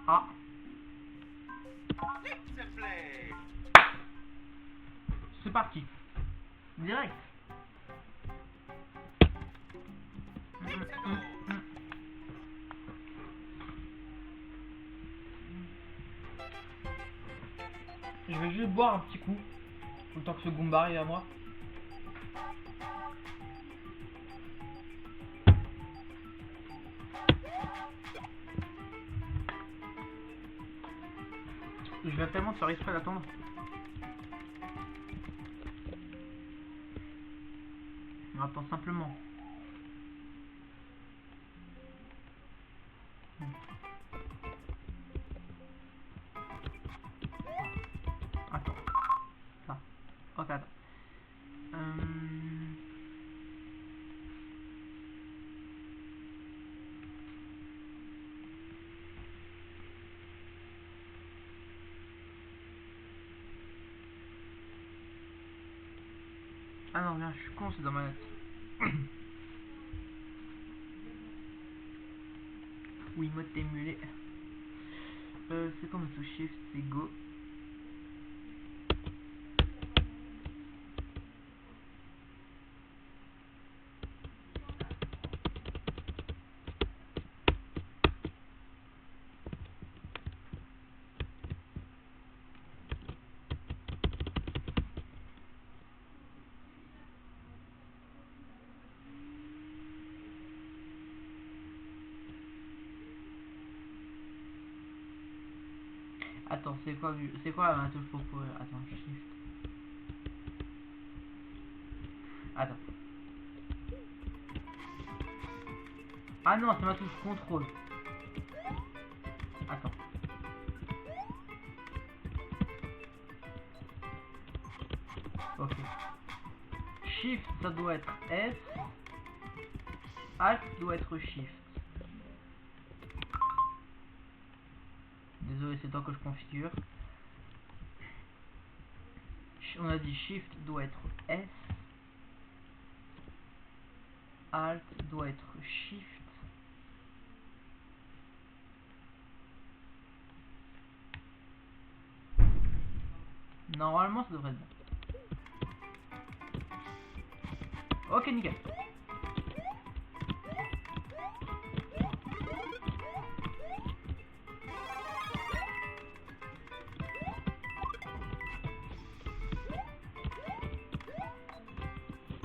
Ah. C'est parti. Direct. Je vais juste boire un petit coup. Le temps que ce Goomba arrive à moi. Je vais tellement te faire exprès d'attendre. On attend simplement. Attends. Ça. Ok, attends. Ah non, merde, je suis con, c'est dans ma net. Oui, mode émulé. C'est comme sous shift, c'est go. Attends, c'est quoi la touche pour courir? Attends, shift. Attends. Ah non, c'est ma touche contrôle. Attends. Ok. Shift, ça doit être S. Alt doit être Shift. Désolé, c'est toi que je configure. On a dit Shift doit être S. Alt doit être Shift. Normalement, ça devrait être bon. Ok, nickel.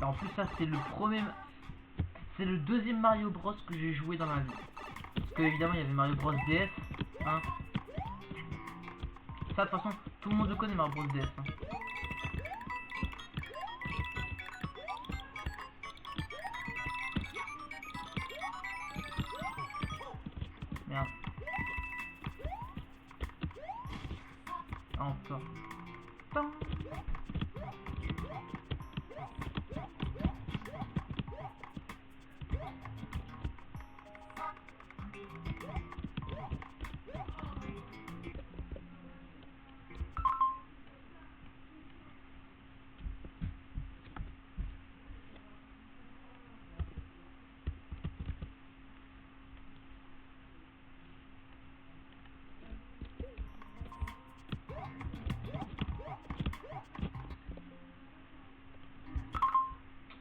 en plus ça c'est le premier... C'est le deuxième Mario Bros que j'ai joué dans ma vie. Parce que évidemment il y avait Mario Bros DS. Hein. Ça de toute façon tout le monde le connaît Mario Bros DS. Hein. Merde. Encore. Tant.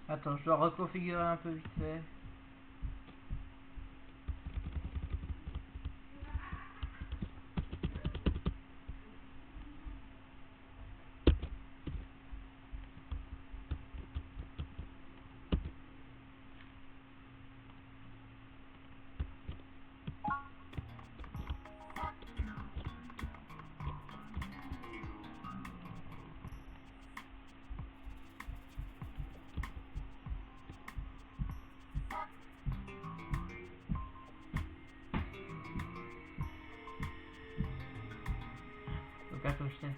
Attends, je dois reconfigurer un peu vite fait. Donc attends, je sais.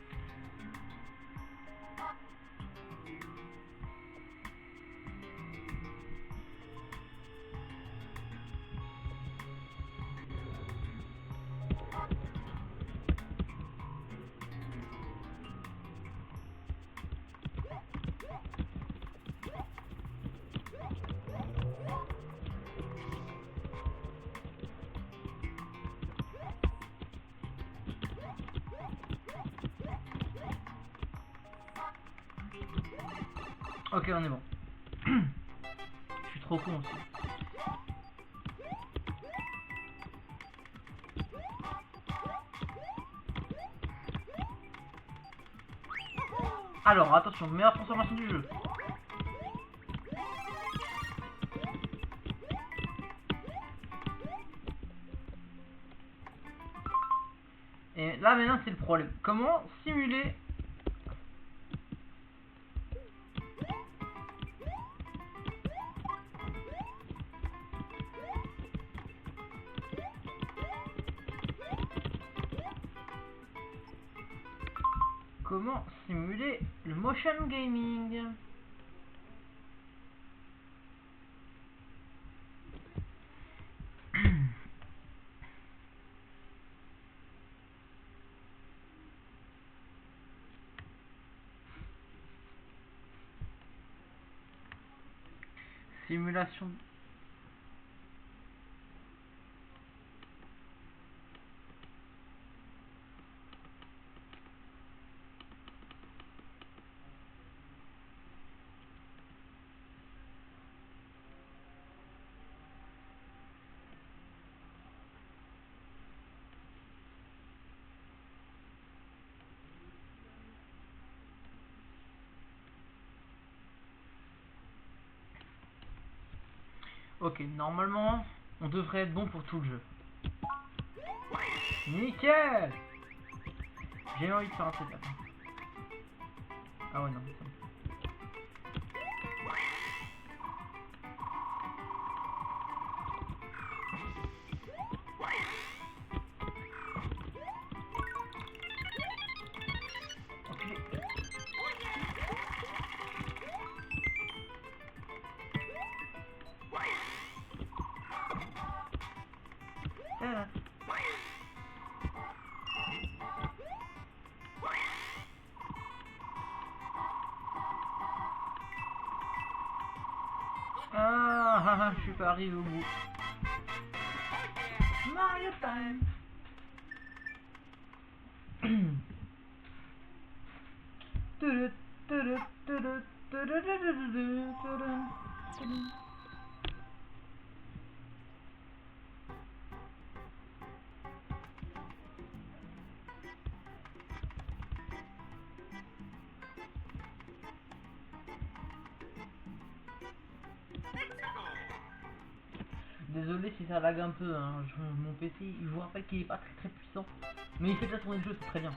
Ok, on est bon. Je suis trop con aussi. Alors, attention, meilleure transformation du jeu. Et là maintenant c'est le problème. Comment simuler le motion gaming? Simulation. Ok, normalement, on devrait être bon pour tout le jeu. Nickel! J'ai envie de faire un truc là. Ah ouais, non. Ah, je suis pas arrivé au bout. Mario time. Désolé si ça lag un peu, hein. Mon PC, je vous rappelle qu'il est pas très très puissant. Mais il fait déjà tourner le jeu, c'est très bien.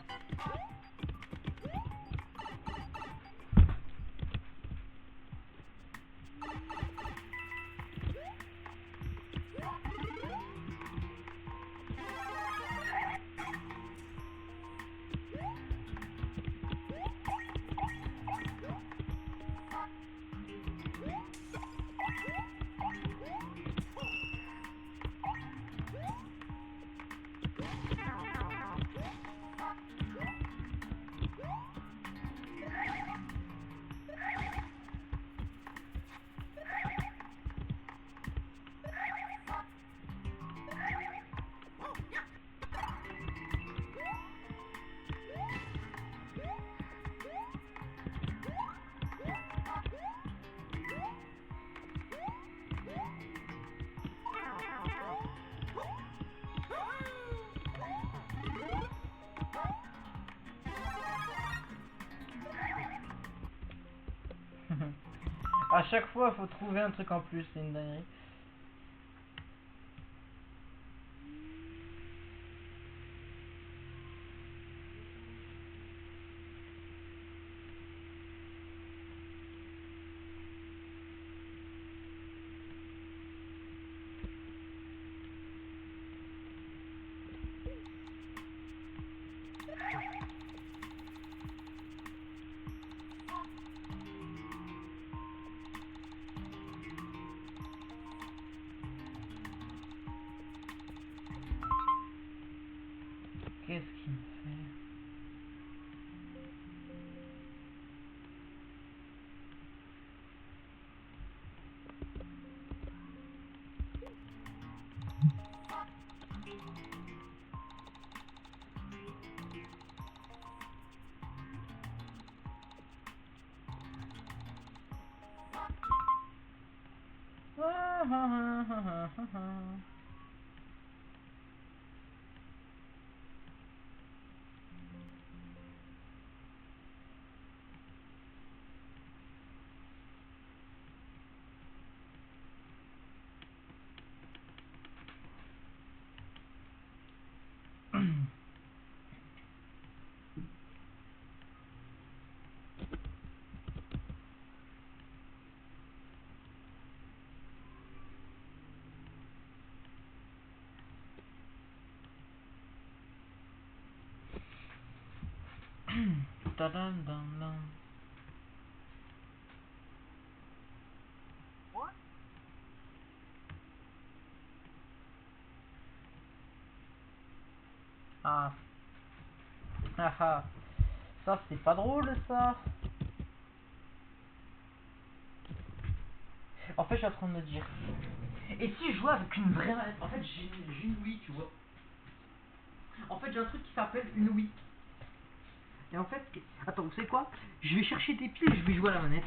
À chaque fois, faut trouver un truc en plus, c'est une dinguerie. Qu'est-ce qu'il me fait? Tadam-dam-dam. Ah. Haha. Ça, c'est pas drôle, ça. En fait, je suis en train de me dire. Et si je jouais avec une vraie manette? En fait, j'ai une Wii, tu vois. En fait, j'ai un truc qui s'appelle une Wii. Et en fait, attends, vous savez quoi? Je vais chercher des piles et je vais jouer à la manette.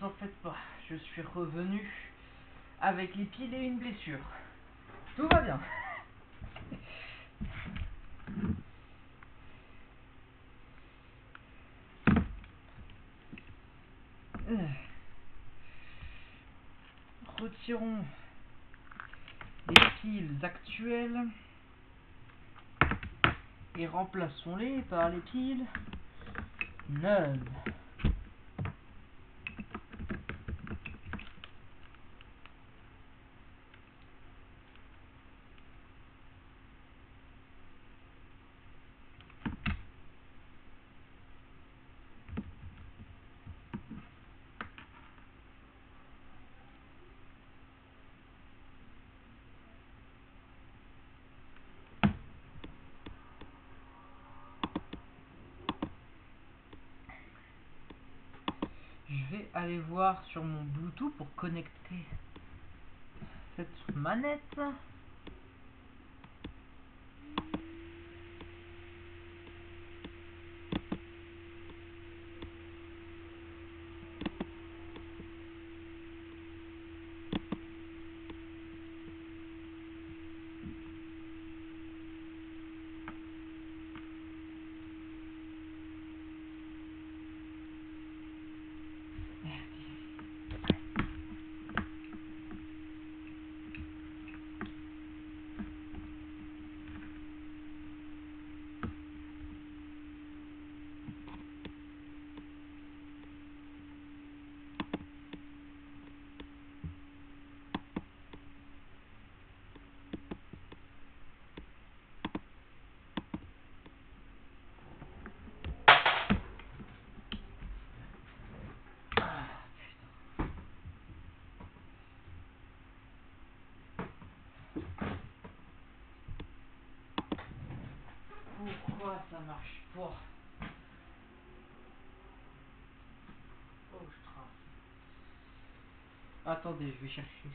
vous en faites pas, je suis revenu avec les piles et une blessure. Tout va bien. Retirons les piles actuelles et remplaçons-les par les piles neuves. Je vais aller voir sur mon Bluetooth pour connecter cette manette. Pourquoi ça marche pas? Oh, je trace. Attendez, je vais chercher.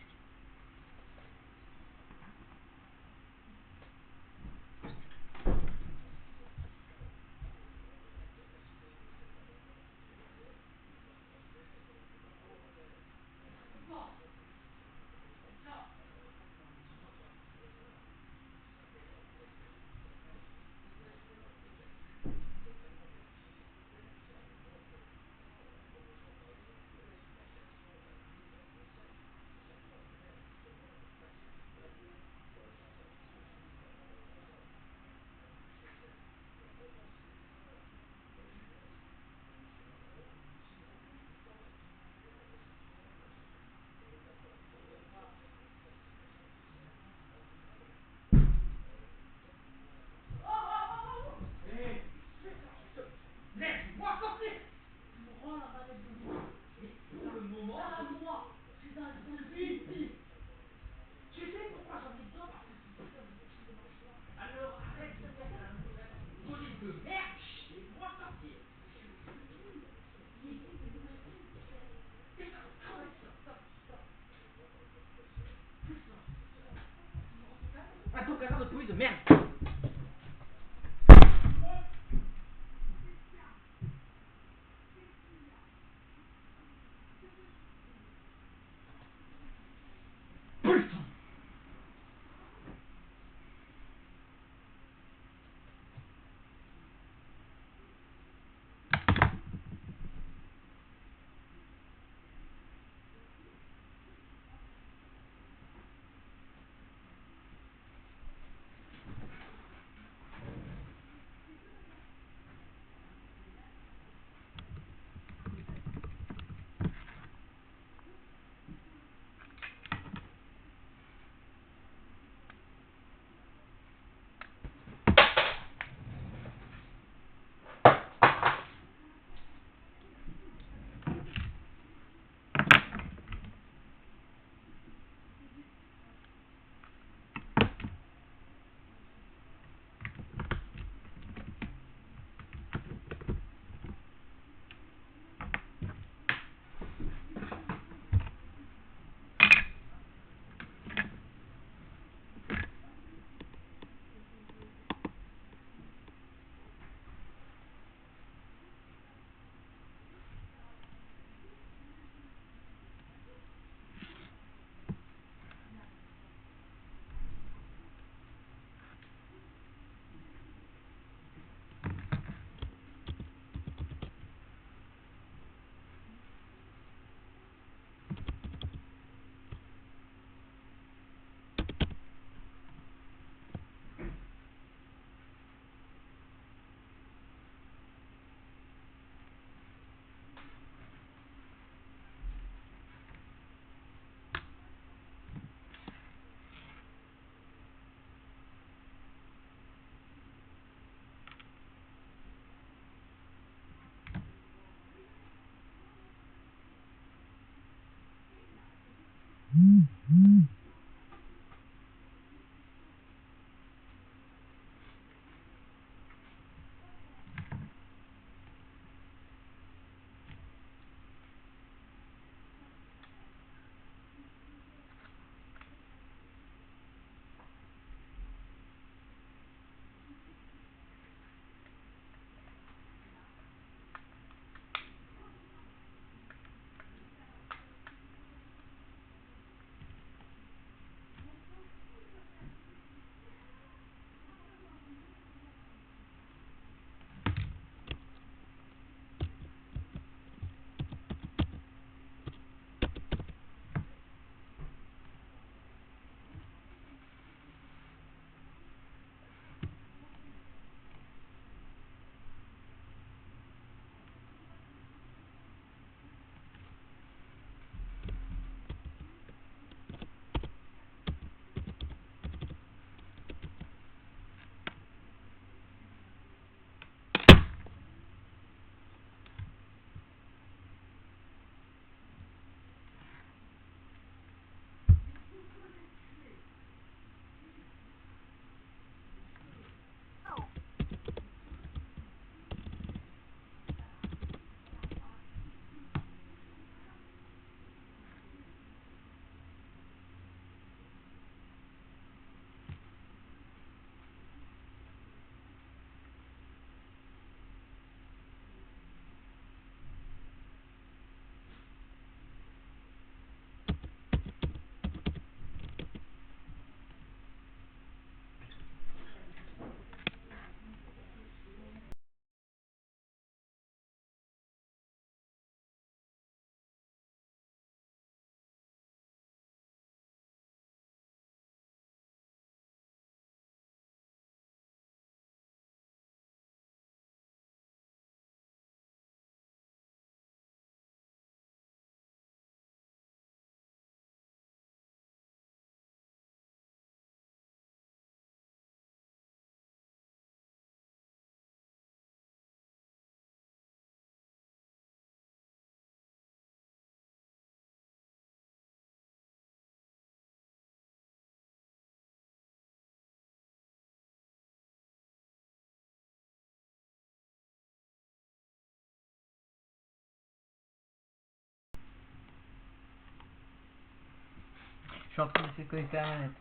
suis en train d'essayer de connecter à la manette.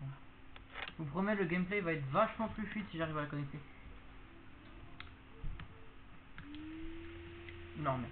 Je vous promets, le gameplay va être vachement plus fluide si j'arrive à la connecter. Non mais...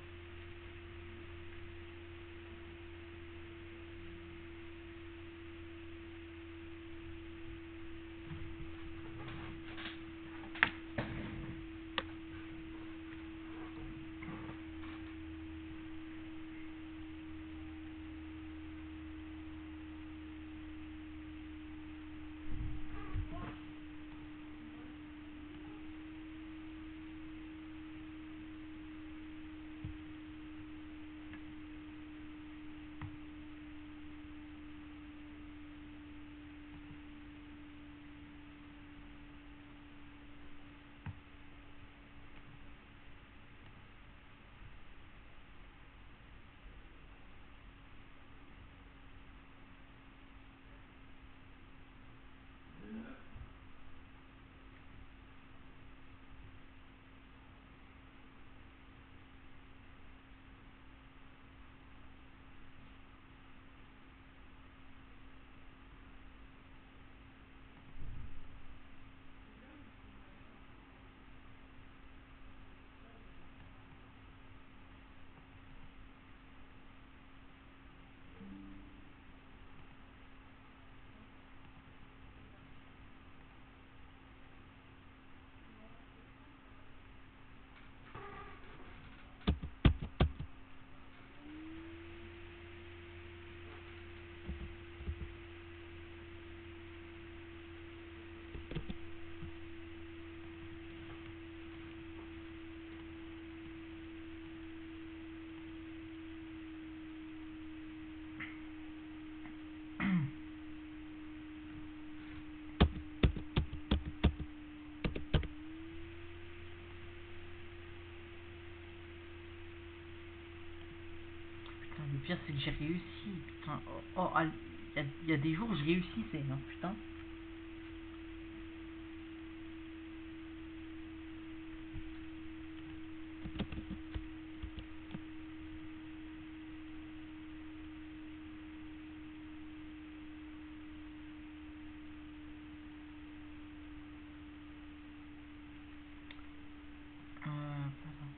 Le pire c'est que j'ai réussi, putain. Oh, il y a des jours où je réussissais, hein, putain. Pardon.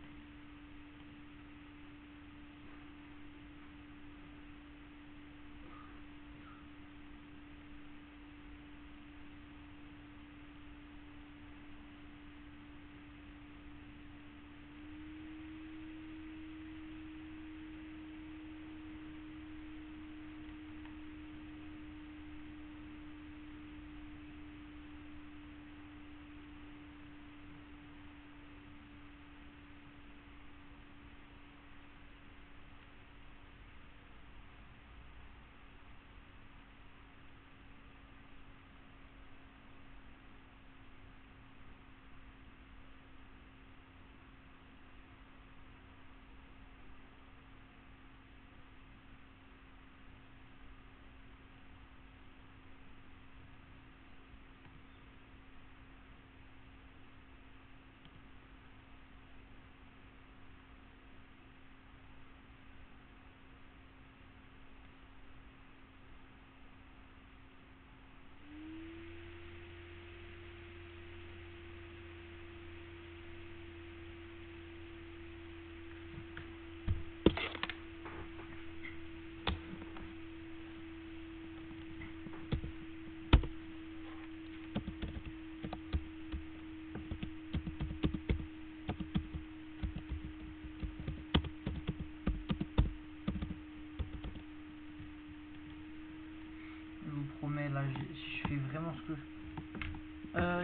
Je vous promets, là, je fais vraiment ce que je...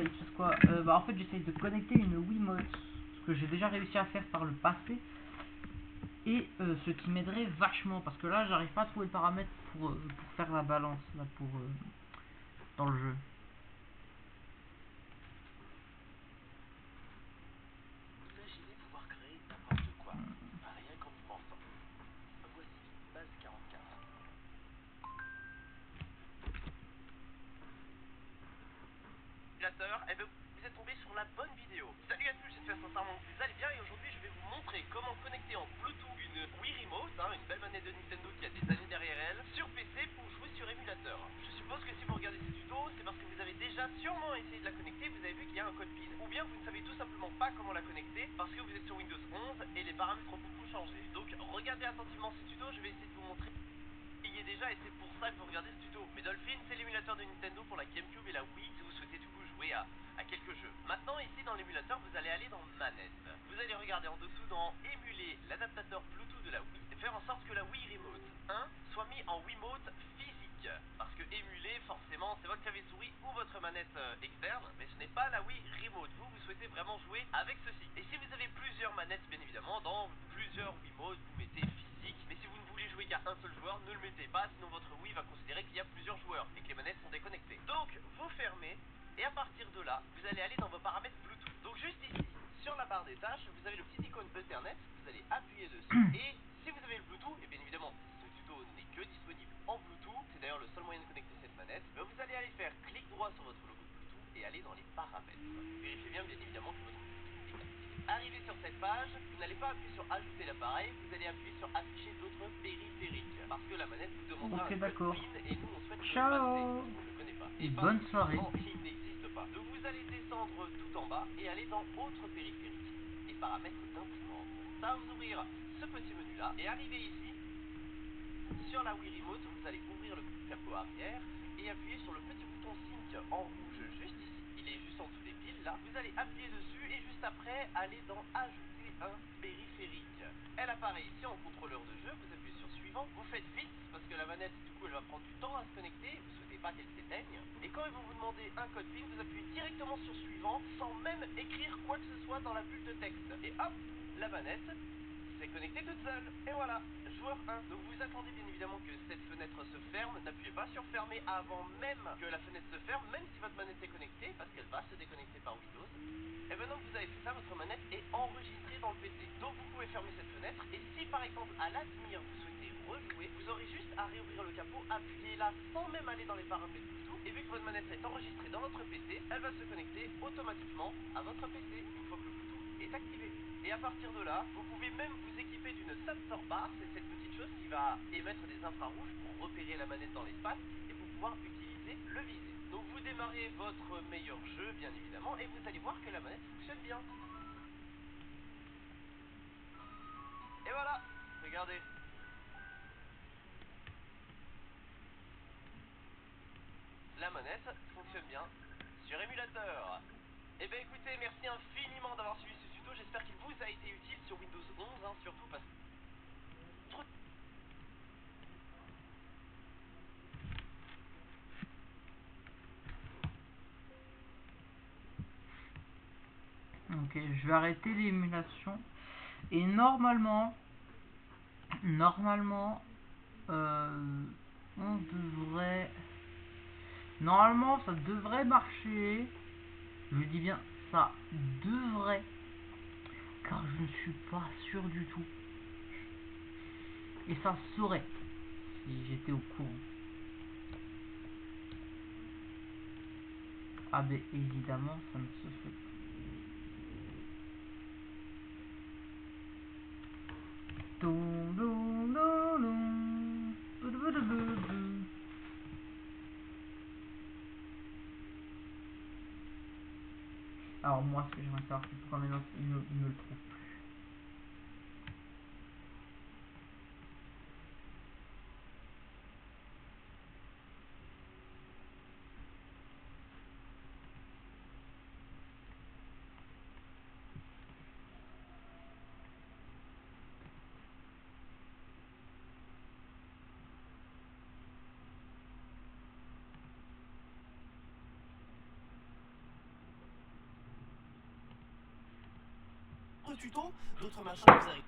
il se passe quoi bah en fait j'essaye de connecter une Wiimote, ce que j'ai déjà réussi à faire par le passé. Et ce qui m'aiderait vachement, parce que là j'arrive pas à trouver le paramètre pour faire la balance, là, dans le jeu.
Imaginez pouvoir créer n'importe quoi, rien qu'en y pensant. Voici base 44. Eh bien, vous êtes tombé sur la bonne vidéo. Salut à tous, j'espère sincèrement que vous allez bien et aujourd'hui je vais vous montrer comment connecter en Bluetooth une Wii Remote, une belle manette de Nintendo qui a des années derrière elle, sur PC pour jouer sur émulateur. Je suis parce que vous êtes sur Windows 11 et les paramètres ont beaucoup changé. Donc regardez attentivement ce tuto, je vais essayer de vous montrer il y est déjà et c'est pour ça que vous regardez ce tuto. Mais Dolphin, c'est l'émulateur de Nintendo pour la GameCube et la Wii si vous souhaitez du coup jouer à quelques jeux. Maintenant ici dans l'émulateur, vous allez aller dans manette. Vous allez regarder en dessous dans émuler l'adaptateur Bluetooth de la Wii et faire en sorte que la Wii Remote 1 soit mis en Wiimote physique. Parce que émuler, forcément, c'est votre clavier souris ou votre manette externe, mais ce n'est pas la Wii Remote. Vous souhaitez vraiment jouer avec ceci. Et si vous avez plusieurs manettes, bien évidemment, dans plusieurs Wiimote, vous mettez physique. Mais si vous ne voulez jouer qu'à un seul joueur, ne le mettez pas, sinon votre Wii va considérer qu'il y a plusieurs joueurs et que les manettes sont déconnectées. Donc, vous fermez, et à partir de là, vous allez aller dans vos paramètres Bluetooth. Donc juste ici, sur la barre des tâches, vous avez le petit icône Ethernet, vous allez appuyer dessus, et si vous avez le Bluetooth, et bien évidemment, ce tuto n'est que disponible en Bluetooth, c'est d'ailleurs le seul moyen de connecter cette manette, vous allez aller faire clic droit sur votre logo Bluetooth et aller dans les paramètres. Vérifiez bien évidemment que votre Bluetooth est activé. Arrivé sur cette page, vous n'allez pas appuyer sur ajouter l'appareil, vous allez appuyer sur afficher d'autres périphériques, parce que la manette vous demandera un code PIN et nous on souhaite le passer, parce qu'on ne le connaît pas. Et
bonne soirée.
Il n'existe pas. Donc vous allez descendre tout en bas et aller dans autres périphériques et paramètres d'imprimante. Ça va vous ouvrir ce petit menu là et arrivé ici, sur la Wii Remote, vous allez ouvrir le capot arrière et appuyer sur le petit bouton Sync en rouge juste ici. Il est juste en dessous des piles là. Vous allez appuyer dessus et juste après aller dans ajouter un périphérique. Elle apparaît ici en contrôleur de jeu, vous appuyez sur suivant, vous faites vite parce que la manette du coup elle va prendre du temps à se connecter, vous souhaitez pas qu'elle s'éteigne. Et quand ils vont vous demander un code PIN, vous appuyez directement sur suivant sans même écrire quoi que ce soit dans la bulle de texte. Et hop, la manette s'est connectée toute seule. Et voilà, joueur 1. Donc vous attendez bien évidemment que cette fenêtre se ferme, n'appuyez pas sur fermer avant même que la fenêtre se ferme, même si votre manette est connectée, parce qu'elle va se déconnecter par Windows. Et maintenant que vous avez fait ça, votre manette est enregistrée dans le PC. Donc vous pouvez fermer cette fenêtre, et si par exemple à l'avenir vous souhaitez rejouer, vous aurez juste à réouvrir le capot, appuyer là sans même aller dans les paramètres du tout, et vu que votre manette est enregistrée dans votre PC, elle va se connecter automatiquement à votre PC une fois que le Bluetooth est activé. Et à partir de là, vous pouvez même vous équiper d'une sensor bar, c'est cette petite chose qui va émettre des infrarouges pour repérer la manette dans l'espace et pour pouvoir utiliser le visé. Donc vous démarrez votre meilleur jeu bien évidemment et vous allez voir que la manette fonctionne bien. Et voilà, regardez. La manette fonctionne bien sur émulateur. Eh bien écoutez, merci infiniment d'avoir suivi ce tuto, j'espère qu'il vous a été utile sur Windows 11, surtout parce que...
Ok, je vais arrêter l'émulation. Et normalement, on devrait... Normalement, ça devrait marcher. Je dis bien, ça devrait. Car je ne suis pas sûr du tout. Et ça saurait si j'étais au courant. Ah ben évidemment, ça ne se fait pas. Doum, doum, doum, doum. Boudouboudouboudou. Alors moi, ce que j'aimerais savoir, c'est pourquoi maintenant il me le trouve plus.
tuto, d'autres machins vous arrivent.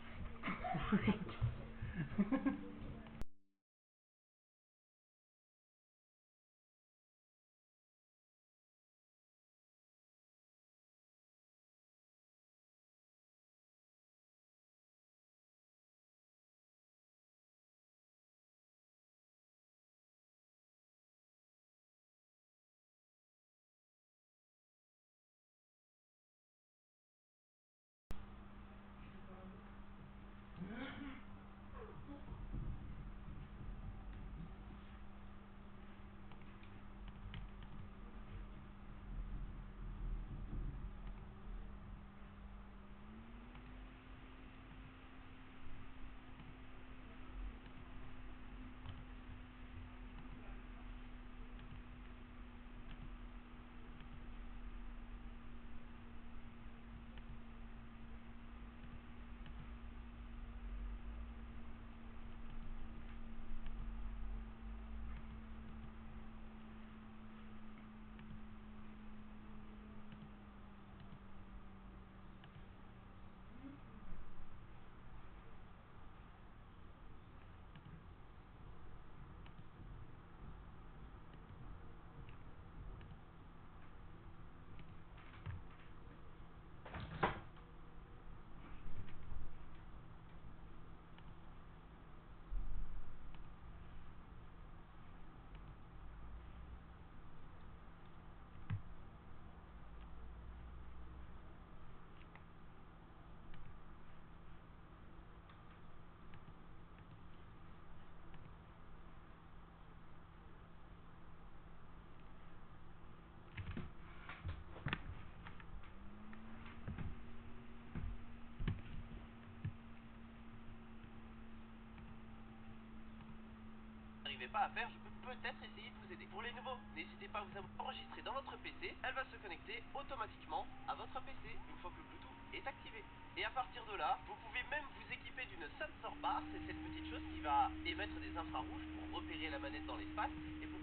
n'arrivez pas à faire, je peux peut-être essayer de vous aider. Pour les nouveaux, n'hésitez pas à vous enregistrer dans votre PC, elle va se connecter automatiquement à votre PC une fois que le Bluetooth est activé. Et à partir de là, vous pouvez même vous équiper d'une sensor bar, c'est cette petite chose qui va émettre des infrarouges pour repérer la manette dans l'espace et pour...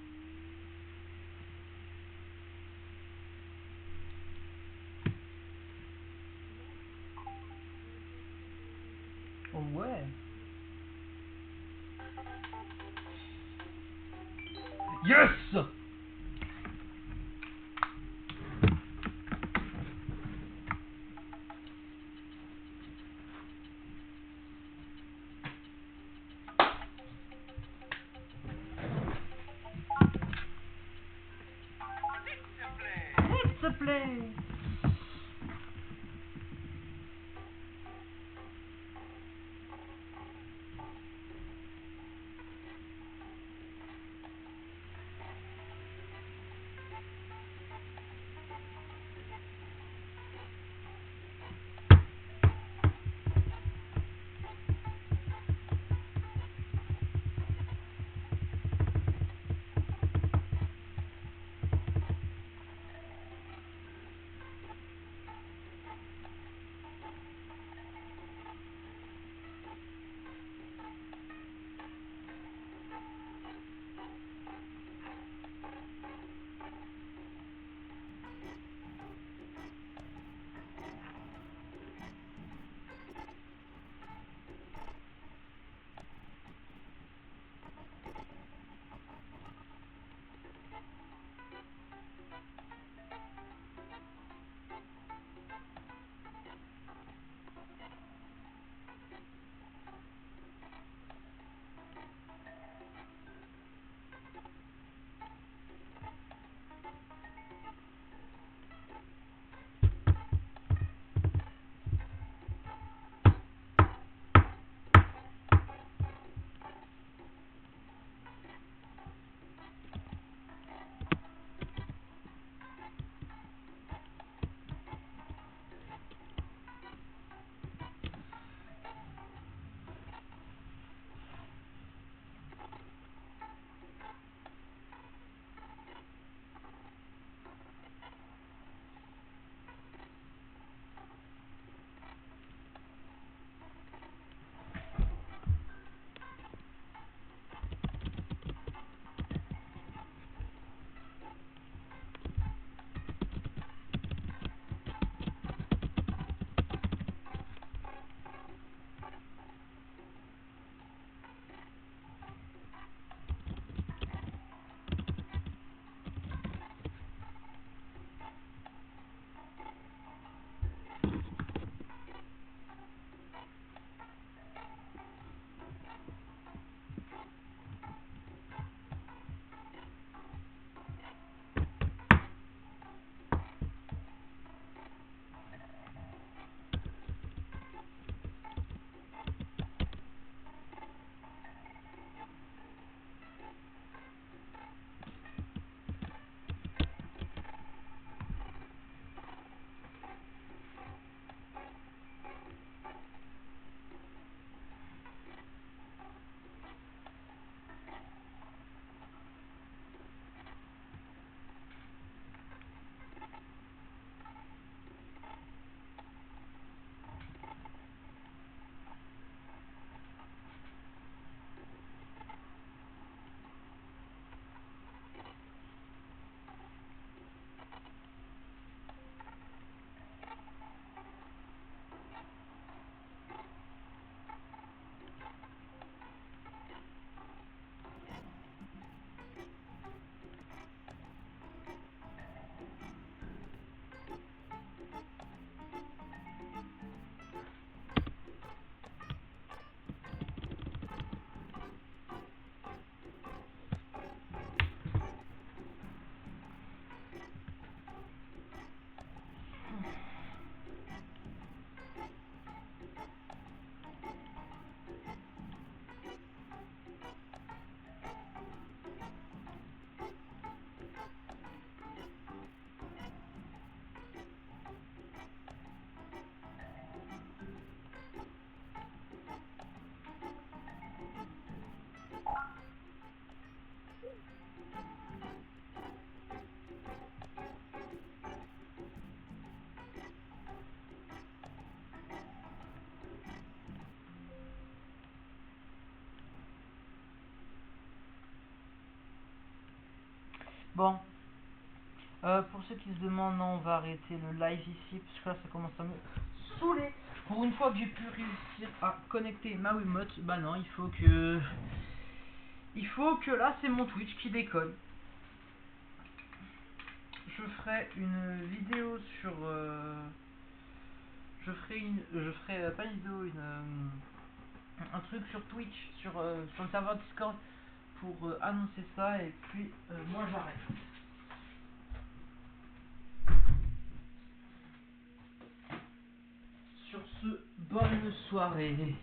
Oh ouais.
Yes!
S'il te plaît. Bon. Pour ceux qui se demandent, non, on va arrêter le live ici, parce que là ça commence à me saouler. Pour une fois que j'ai pu réussir à connecter ma Wiimote, bah non, il faut que là c'est mon Twitch qui déconne. Je ferai une vidéo sur... je ferai pas une vidéo, un truc sur Twitch, sur le serveur Discord pour annoncer ça, et puis moi j'arrête. Sur ce, bonne soirée.